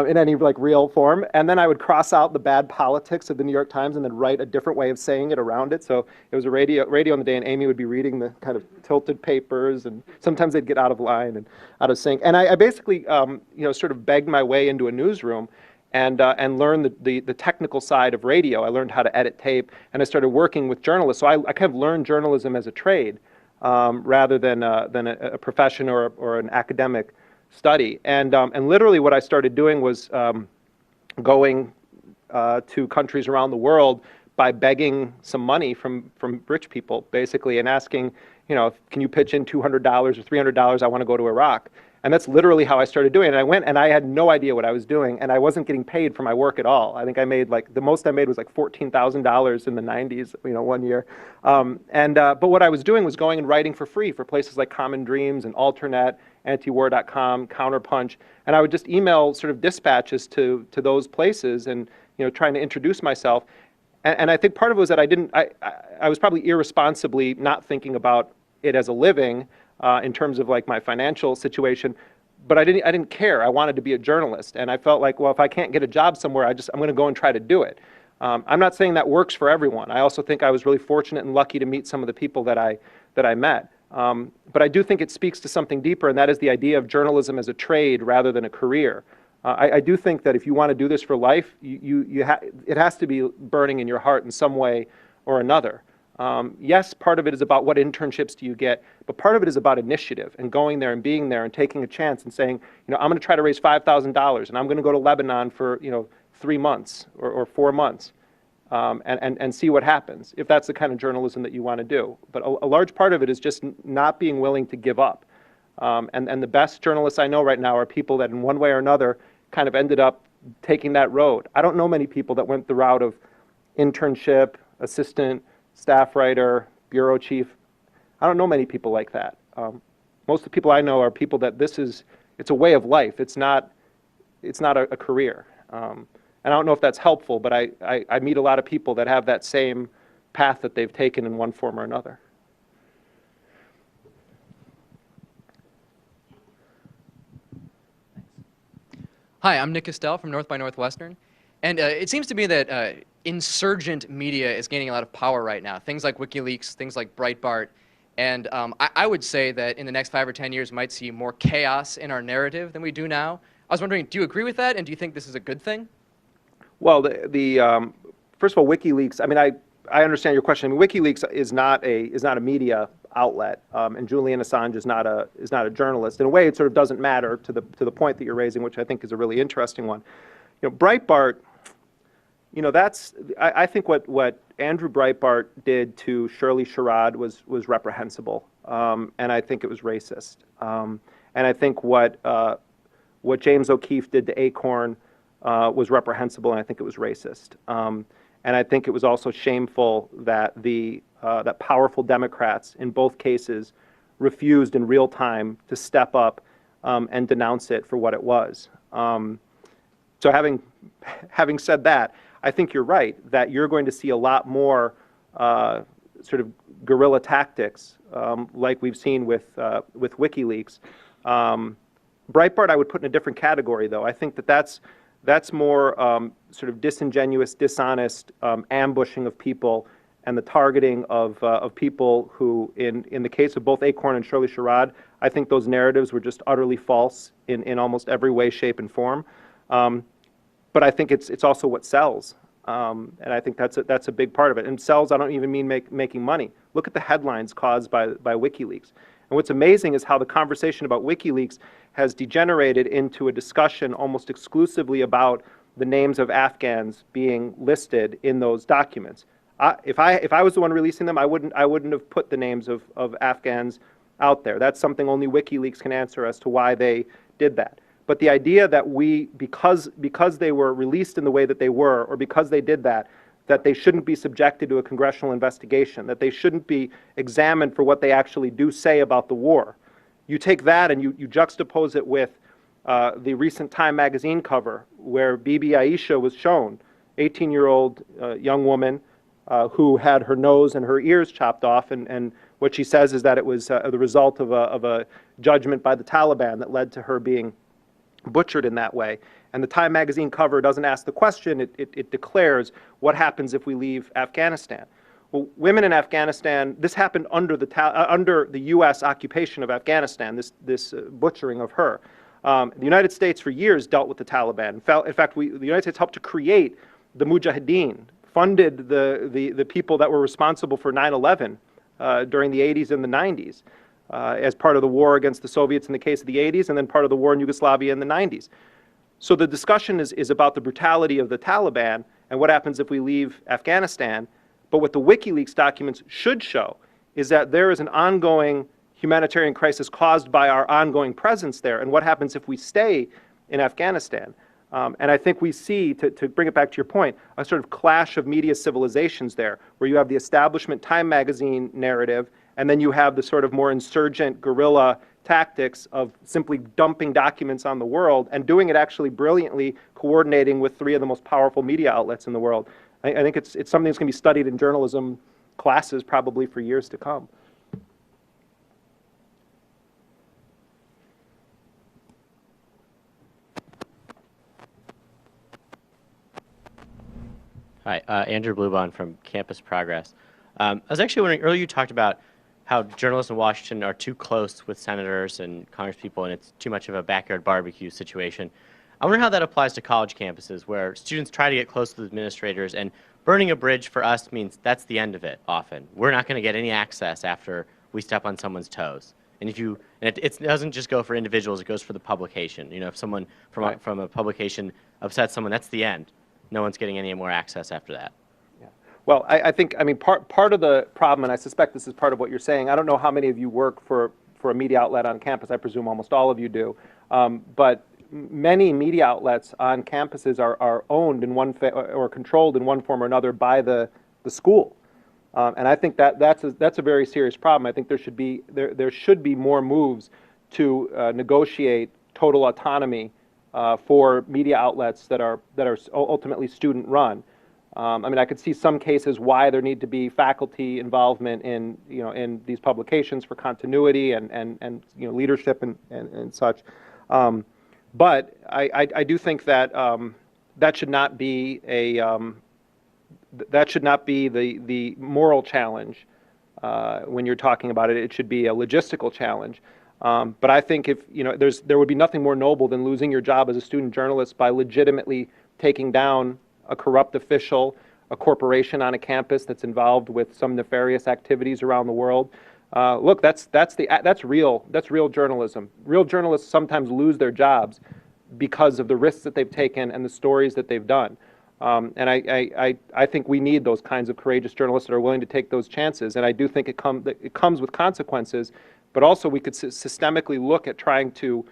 in any like real form. And then I would cross out the bad politics of the New York Times and then write a different way of saying it around it. So it was a radio in the day, and Amy would be reading the kind of tilted papers, and sometimes they'd get out of line and out of sync. And I basically, sort of begged my way into a newsroom and learned the technical side of radio. I learned how to edit tape, and I started working with journalists. So I kind of learned journalism as a trade rather than a profession or an academic study. And literally what I started doing was going to countries around the world by begging some money from rich people, basically, and asking, can you pitch in $200 or $300? I want to go to Iraq. And that's literally how I started doing it. And I went, and I had no idea what I was doing, and I wasn't getting paid for my work at all. I think I made the most I made was like $14,000 in the 90s, 1 year. But what I was doing was going and writing for free for places like Common Dreams and Alternet, antiwar.com, Counterpunch, and I would just email sort of dispatches to those places and trying to introduce myself. And I think part of it was that I was probably irresponsibly not thinking about it as a living in terms of like my financial situation, but I didn't care. I wanted to be a journalist, and I felt like, well, if I can't get a job somewhere, I'm going to go and try to do it. I'm not saying that works for everyone. I also think I was really fortunate and lucky to meet some of the people that I met. But I do think it speaks to something deeper, and that is the idea of journalism as a trade rather than a career. I do think that if you want to do this for life, it has to be burning in your heart in some way or another. Yes, part of it is about what internships do you get, but part of it is about initiative and going there and being there and taking a chance and saying, I'm going to try to raise $5,000 and I'm going to go to Lebanon for, 3 months or 4 months and see what happens, if that's the kind of journalism that you want to do. But a large part of it is just not being willing to give up. And the best journalists I know right now are people that in one way or another kind of ended up taking that road. I don't know many people that went the route of internship, assistant, staff writer, bureau chief. I don't know many people like that. Most of the people I know are people that it's a way of life. It's not a career. And I don't know if that's helpful, but I meet a lot of people that have that same path that they've taken in one form or another. Hi, I'm Nick Castell from North by Northwestern. And it seems to me that insurgent media is gaining a lot of power right now. Things like WikiLeaks, things like Breitbart. And I would say that in the next 5 or 10 years, we might see more chaos in our narrative than we do now. I was wondering, do you agree with that? And do you think this is a good thing? Well, first of all, WikiLeaks, I mean, I understand your question. I mean, WikiLeaks is not a media outlet, and Julian Assange is not a journalist. In a way, it sort of doesn't matter to the point that you're raising, which I think is a really interesting one. You know, Breitbart, you know, I think what Andrew Breitbart did to Shirley Sherrod was reprehensible, and I think it was racist. And I think what James O'Keefe did to Acorn was reprehensible, and I think it was racist. And I think it was also shameful that that powerful Democrats in both cases refused in real time to step up and denounce it for what it was. So having said that, I think you're right that you're going to see a lot more sort of guerrilla tactics like we've seen with WikiLeaks. Breitbart I would put in a different category, though. I think that's more sort of disingenuous, dishonest ambushing of people and the targeting of people who, in the case of both Acorn and Shirley Sherrod, I think those narratives were just utterly false in almost every way, shape, and form. But I think it's also what sells, and I think that's a big part of it. And sells, I don't even mean making money. Look at the headlines caused by WikiLeaks. And what's amazing is how the conversation about WikiLeaks has degenerated into a discussion almost exclusively about the names of Afghans being listed in those documents. If I was the one releasing them, I wouldn't have put the names of Afghans out there. That's something only WikiLeaks can answer as to why they did that. But the idea that because they were released in the way that they were, or because they did that they shouldn't be subjected to a congressional investigation, that they shouldn't be examined for what they actually do say about the war. You take that and you juxtapose it with the recent Time magazine cover where Bibi Aisha was shown, 18-year-old young woman who had her nose and her ears chopped off, and what she says is that it was the result of a judgment by the Taliban that led to her being butchered in that way. And the Time magazine cover doesn't ask the question, it declares what happens if we leave Afghanistan. Well, women in Afghanistan, this happened under the U.S. occupation of Afghanistan, this butchering of her. The United States for years dealt with the Taliban. In fact, the United States helped to create the Mujahideen, funded the people that were responsible for 9/11 during the 80s and the 90s as part of the war against the Soviets in the case of the 80s, and then part of the war in Yugoslavia in the 90s. So the discussion is about the brutality of the Taliban and what happens if we leave Afghanistan. But what the WikiLeaks documents should show is that there is an ongoing humanitarian crisis caused by our ongoing presence there, and what happens if we stay in Afghanistan. And I think we see, to bring it back to your point, a sort of clash of media civilizations there, where you have the establishment Time magazine narrative, and then you have the sort of more insurgent guerrilla tactics of simply dumping documents on the world and doing it actually brilliantly, coordinating with 3 of the most powerful media outlets in the world. I think it's something that's going to be studied in journalism classes probably for years to come. Hi, Andrew Bluebon from Campus Progress. I was actually wondering, earlier you talked about how journalists in Washington are too close with senators and congresspeople, and it's too much of a backyard barbecue situation. I wonder how that applies to college campuses, where students try to get close to the administrators, and burning a bridge for us means that's the end of it, often. We're not going to get any access after we step on someone's toes. And it doesn't just go for individuals, it goes for the publication. You know, if someone from a publication upsets someone, that's the end. no one's getting any more access after that. Well, I think, I mean, part of the problem, and I suspect this is part of what you're saying, I don't know how many of you work for a media outlet on campus. I presume almost all of you do. But many media outlets on campuses are owned in or controlled in one form or another by the school. And I think that's a very serious problem. I think there should be more moves to negotiate total autonomy for media outlets that are ultimately student run. I mean, I could see some cases why there need to be faculty involvement in these publications for continuity and leadership and such. But I do think that that should not be the moral challenge when you're talking about it. It should be a logistical challenge. But I think there would be nothing more noble than losing your job as a student journalist by legitimately taking down a corrupt official, a corporation on a campus that's involved with some nefarious activities around the world. Look, that's real journalism. Real journalists sometimes lose their jobs because of the risks that they've taken and the stories that they've done. And I think we need those kinds of courageous journalists that are willing to take those chances. And I do think it comes with consequences, but also we could systemically look at trying to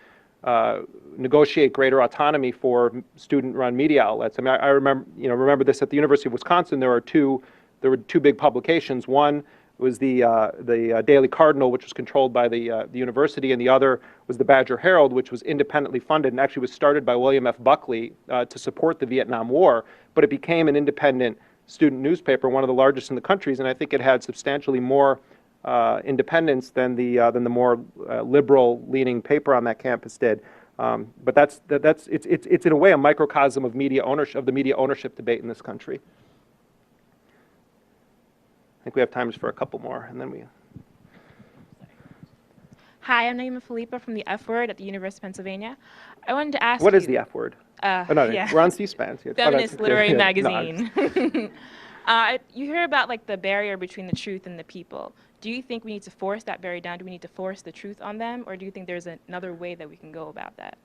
negotiate greater autonomy for student-run media outlets. I mean, I remember this at the University of Wisconsin. There were two big publications. One was the Daily Cardinal, which was controlled by the university, and the other was the Badger Herald, which was independently funded and actually was started by William F. Buckley to support the Vietnam War. But it became an independent student newspaper, one of the largest in the country, and I think it had substantially more independence than the more liberal-leaning paper on that campus did. But it's in a way a microcosm of media ownership, of the media ownership debate in this country. I think we have time for a couple more, and then we. Hi, I'm Naima Felipa from the F Word at the University of Pennsylvania. I wanted to ask What you, is the F Word? Yeah. We're on C-SPAN. Feminist literary yeah, magazine. No, you hear about like the barrier between the truth and the people. Do you think we need to force that barrier down? Do we need to force the truth on them, or do you think there's another way that we can go about that?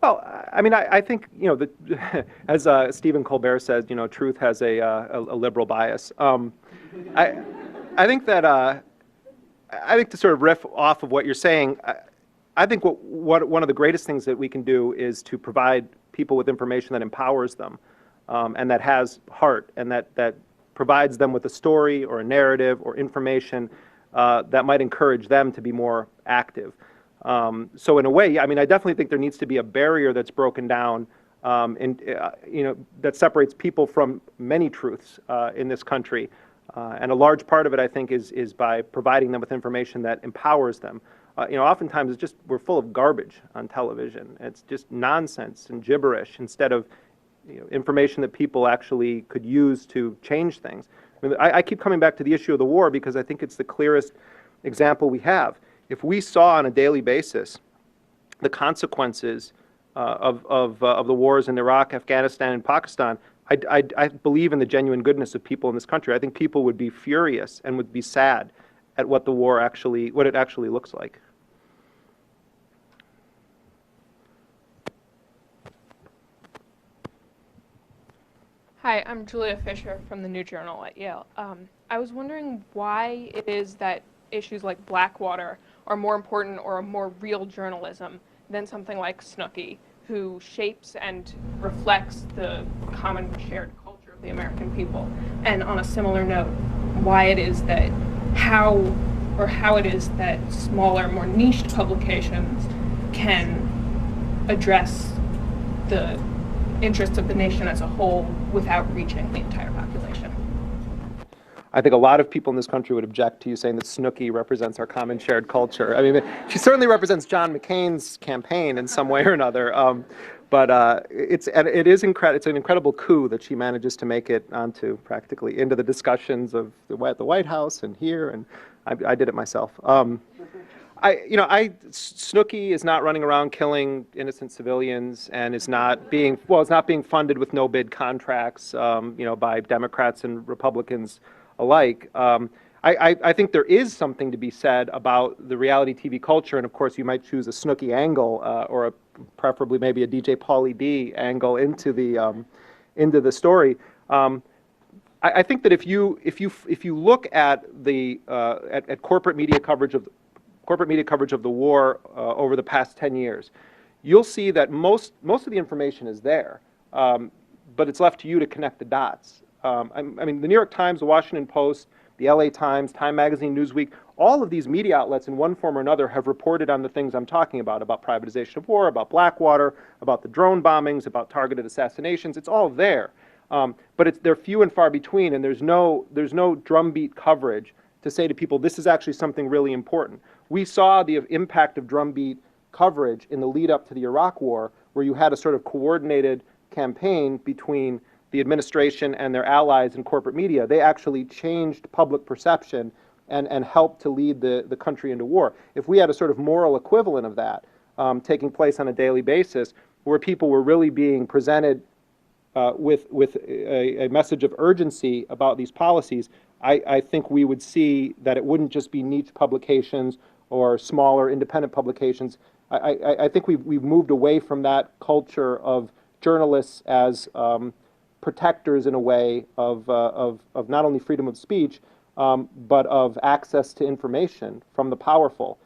Well, I mean, I think as Stephen Colbert says, truth has a liberal bias. I think that I think to sort of riff off of what you're saying, I think what one of the greatest things that we can do is to provide people with information that empowers them and that has heart and that provides them with a story or a narrative or information that might encourage them to be more active. So in a way, I mean, I definitely think there needs to be a barrier that's broken down that separates people from many truths in this country. And a large part of it, I think, is by providing them with information that empowers them. Oftentimes we're full of garbage on television. It's just nonsense and gibberish instead of information that people actually could use to change things. I mean, I keep coming back to the issue of the war because I think it's the clearest example we have. If we saw on a daily basis the consequences of the wars in Iraq, Afghanistan, and Pakistan, I believe in the genuine goodness of people in this country. I think people would be furious and would be sad at what the war what it actually looks like. Hi, I'm Julia Fisher from the New Journal at Yale. I was wondering why it is that issues like Blackwater are more important or are more real journalism than something like Snooki, who shapes and reflects the common shared culture of the American people. And on a similar note, why it is that how it is that smaller, more niched publications can address the interests of the nation as a whole without reaching the entire population. I think a lot of people in this country would object to you saying that Snooki represents our common shared culture. I mean, she certainly represents John McCain's campaign in some way or another. But it's an incredible coup that she manages to make it onto practically into the discussions of at the White House and here, and I did it myself. Snooki is not running around killing innocent civilians and is not being funded with no bid contracts, by Democrats and Republicans alike. I think there is something to be said about the reality TV culture, and of course you might choose a Snooki angle or preferably maybe a DJ Pauly D angle into the into the story. I think that if you look at the at corporate media coverage of the war over the past 10 years, you'll see that most of the information is there, but it's left to you to connect the dots. I mean, the New York Times, the Washington Post, the LA Times, Time Magazine, Newsweek, all of these media outlets in one form or another have reported on the things I'm talking about privatization of war, about Blackwater, about the drone bombings, about targeted assassinations. It's all there. But they're few and far between, and there's no drumbeat coverage to say to people, this is actually something really important. We saw the impact of drumbeat coverage in the lead up to the Iraq War, where you had a sort of coordinated campaign between the administration and their allies in corporate media. They actually changed public perception and helped to lead the country into war. If we had a sort of moral equivalent of that taking place on a daily basis, where people were really being presented with a message of urgency about these policies, I think we would see that it wouldn't just be niche publications or smaller independent publications. I think we've moved away from that culture of journalists as protectors in a way of not only freedom of speech, but of access to information from the powerful.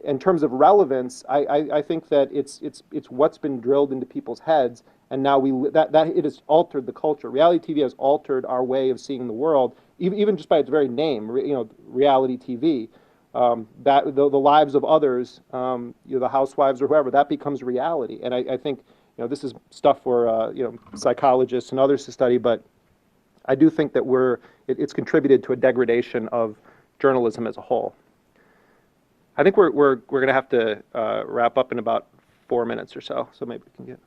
In terms of relevance, I think that it's what's been drilled into people's heads, and now it has altered the culture. Reality TV has altered our way of seeing the world, even just by its very name. Reality TV. That the lives of others, the housewives or whoever, that becomes reality. And I think this is stuff for psychologists and others to study, but I do think that it's contributed to a degradation of journalism as a whole. I think we're going to have to wrap up in about 4 minutes or so maybe we can get.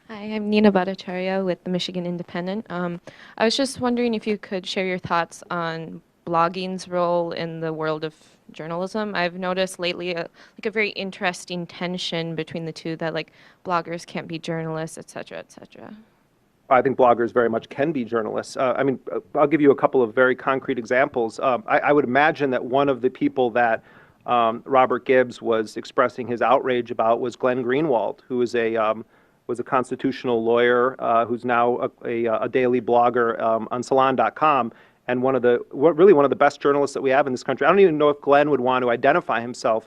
Hi, I'm Nina Bhattacharya with the Michigan Independent. I was just wondering if you could share your thoughts on blogging's role in the world of journalism. I've noticed lately a very interesting tension between the two, that bloggers can't be journalists, et cetera, et cetera. I think bloggers very much can be journalists. I'll give you a couple of very concrete examples. I would imagine that one of the people that Robert Gibbs was expressing his outrage about was Glenn Greenwald, who was a constitutional lawyer who's now a daily blogger on Salon.com, and really one of the best journalists that we have in this country. I don't even know if Glenn would want to identify himself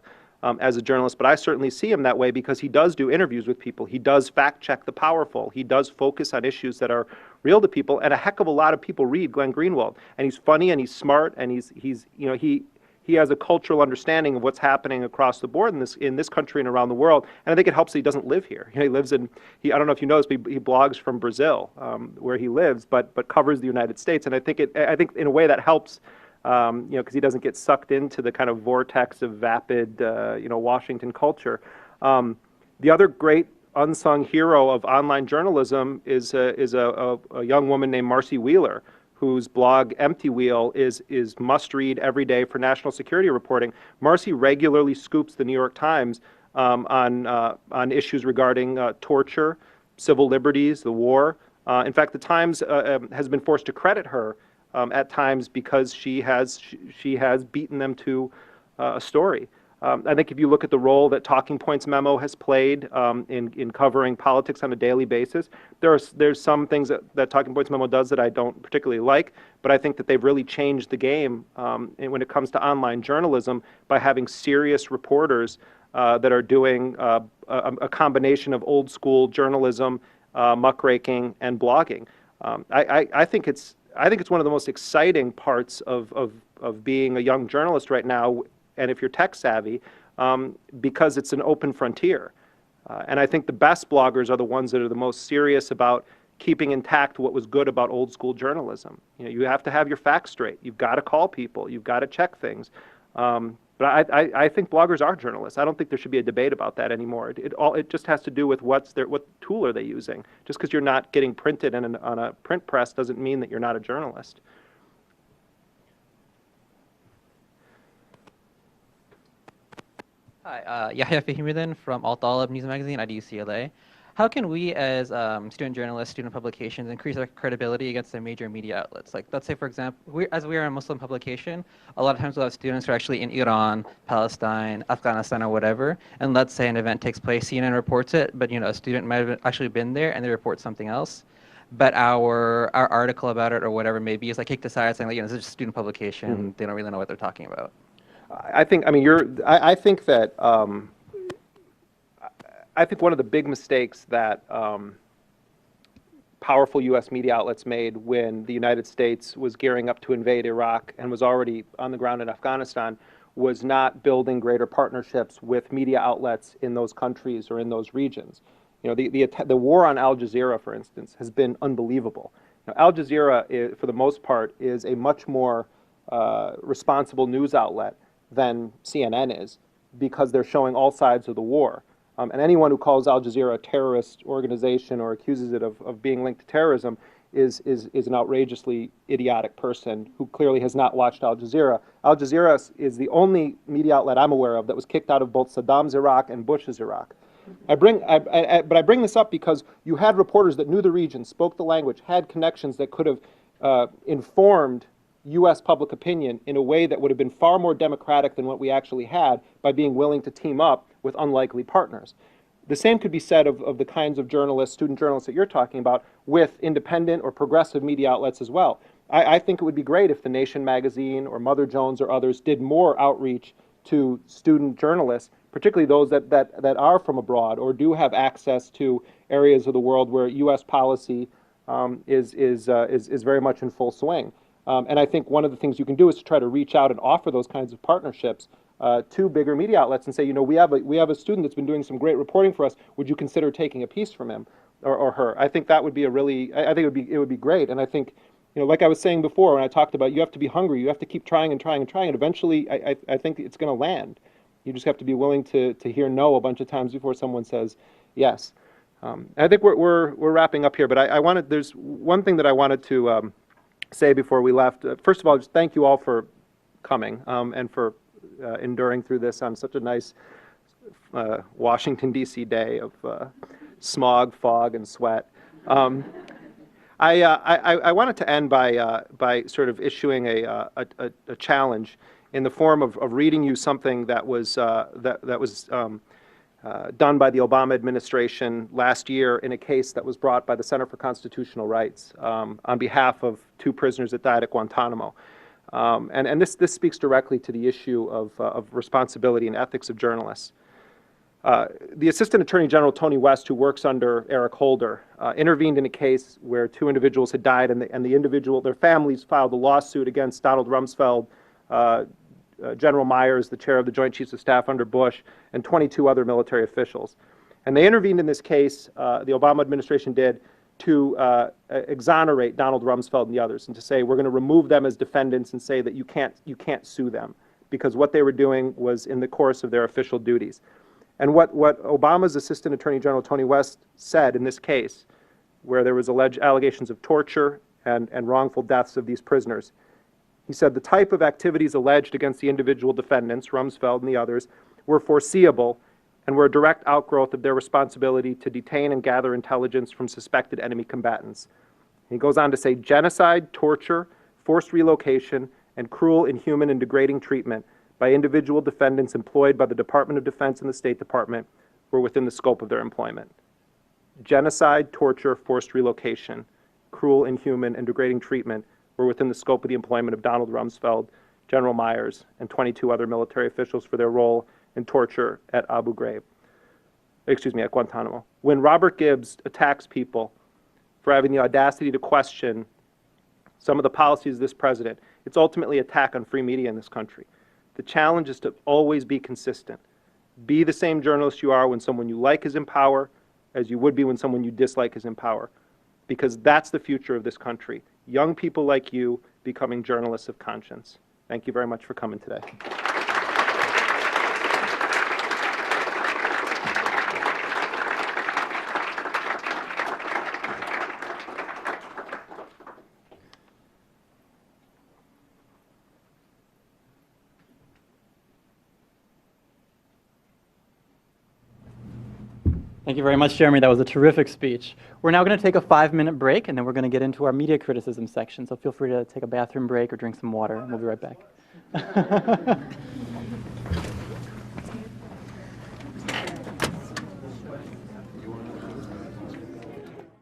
as a journalist, but I certainly see him that way because he does do interviews with people. He does fact check the powerful. He does focus on issues that are real to people, and a heck of a lot of people read Glenn Greenwald. And he's funny and he's smart, and he has a cultural understanding of what's happening across the board in this country and around the world. And I think it helps that he doesn't live here. He lives I don't know if you know this, but he blogs from Brazil, where he lives, but covers the United States. And I think in a way that helps, because he doesn't get sucked into the kind of vortex of vapid, Washington culture. The other great unsung hero of online journalism is a young woman named Marcy Wheeler, whose blog Empty Wheel is must-read every day for national security reporting. Marcy regularly scoops the New York Times on issues regarding torture, civil liberties, the war. In fact, the Times has been forced to credit her at times because she has beaten them to a story. I think if you look at the role that Talking Points Memo has played in covering politics on a daily basis, there's some things that Talking Points Memo does that I don't particularly like, but I think that they've really changed the game when it comes to online journalism by having serious reporters that are doing a combination of old school journalism, muckraking, and blogging. I think it's one of the most exciting parts of being a young journalist right now, and if you're tech savvy, because it's an open frontier. And I think the best bloggers are the ones that are the most serious about keeping intact what was good about old school journalism. You have to have your facts straight. You've got to call people. You've got to check things. But I think bloggers are journalists. I don't think there should be a debate about that anymore. It just has to do with what tool are they using. Just because you're not getting printed on a print press doesn't mean that you're not a journalist. Hi, Yahya Fahimi from Al Talib News Magazine at UCLA. how can we as student journalists, student publications, increase our credibility against the major media outlets? Like, let's say, for example, as we are a Muslim publication, a lot of times we'll have students who are actually in Iran, Palestine, Afghanistan, or whatever, and let's say an event takes place, CNN reports it, but a student might have actually been there and they report something else. But our article about it or whatever maybe is like kicked aside, saying like, this is just a student publication. They don't really know what they're talking about. I think that I think one of the big mistakes that powerful U.S. media outlets made when the United States was gearing up to invade Iraq and was already on the ground in Afghanistan was not building greater partnerships with media outlets in those countries or in those regions. The war on Al Jazeera, for instance, has been unbelievable. Al Jazeera, for the most part, is a much more responsible news outlet than CNN is, because they're showing all sides of the war. And anyone who calls Al Jazeera a terrorist organization or accuses it of being linked to terrorism is an outrageously idiotic person who clearly has not watched Al Jazeera. Al Jazeera is the only media outlet I'm aware of that was kicked out of both Saddam's Iraq and Bush's Iraq. But I bring this up because you had reporters that knew the region, spoke the language, had connections that could have informed U.S. public opinion in a way that would have been far more democratic than what we actually had by being willing to team up with unlikely partners. The same could be said of the kinds of journalists, student journalists that you're talking about, with independent or progressive media outlets as well. I think it would be great if The Nation magazine or Mother Jones or others did more outreach to student journalists, particularly those that are from abroad or do have access to areas of the world where U.S. policy is very much in full swing. And I think one of the things you can do is to try to reach out and offer those kinds of partnerships to bigger media outlets and say, we have a student that's been doing some great reporting for us. Would you consider taking a piece from him or her? I think that would be I think it would be great. And I think, like I was saying before when I talked about, you have to be hungry. You have to keep trying and trying and trying. And eventually, I think it's going to land. You just have to be willing to hear no a bunch of times before someone says yes. I think we're wrapping up here, but there's one thing that I wanted to say before we left. First of all, just thank you all for coming and for enduring through this on such a nice Washington, D.C. day of smog, fog, and sweat. I wanted to end by sort of issuing a challenge in the form of reading you something that was done by the Obama administration last year in a case that was brought by the Center for Constitutional Rights on behalf of 2 prisoners that died at Guantanamo. And this speaks directly to the issue of responsibility and ethics of journalists. The Assistant Attorney General, Tony West, who works under Eric Holder, intervened in a case where 2 individuals had died, and their families filed a lawsuit against Donald Rumsfeld, General Myers, the chair of the Joint Chiefs of Staff under Bush, and 22 other military officials. And they intervened in this case, the Obama administration did, to exonerate Donald Rumsfeld and the others, and to say we're going to remove them as defendants and say that you can't sue them because what they were doing was in the course of their official duties. And what Obama's Assistant Attorney General Tony West said in this case, where there was alleged allegations of torture and wrongful deaths of these prisoners, he said the type of activities alleged against the individual defendants, Rumsfeld and the others, were foreseeable and were a direct outgrowth of their responsibility to detain and gather intelligence from suspected enemy combatants. He goes on to say genocide, torture, forced relocation, and cruel, inhuman, and degrading treatment by individual defendants employed by the Department of Defense and the State Department were within the scope of their employment. Genocide, torture, forced relocation, cruel, inhuman, and degrading treatment were within the scope of the employment of Donald Rumsfeld, General Myers, and 22 other military officials for their role in torture at at Guantanamo. When Robert Gibbs attacks people for having the audacity to question some of the policies of this president, it's ultimately an attack on free media in this country. The challenge is to always be consistent. Be the same journalist you are when someone you like is in power as you would be when someone you dislike is in power, because that's the future of this country. Young people like you becoming journalists of conscience. Thank you very much for coming today. Thank you very much, Jeremy. That was a terrific speech. We're now going to take a 5-minute break, and then we're going to get into our media criticism section. So feel free to take a bathroom break or drink some water, and we'll be right back.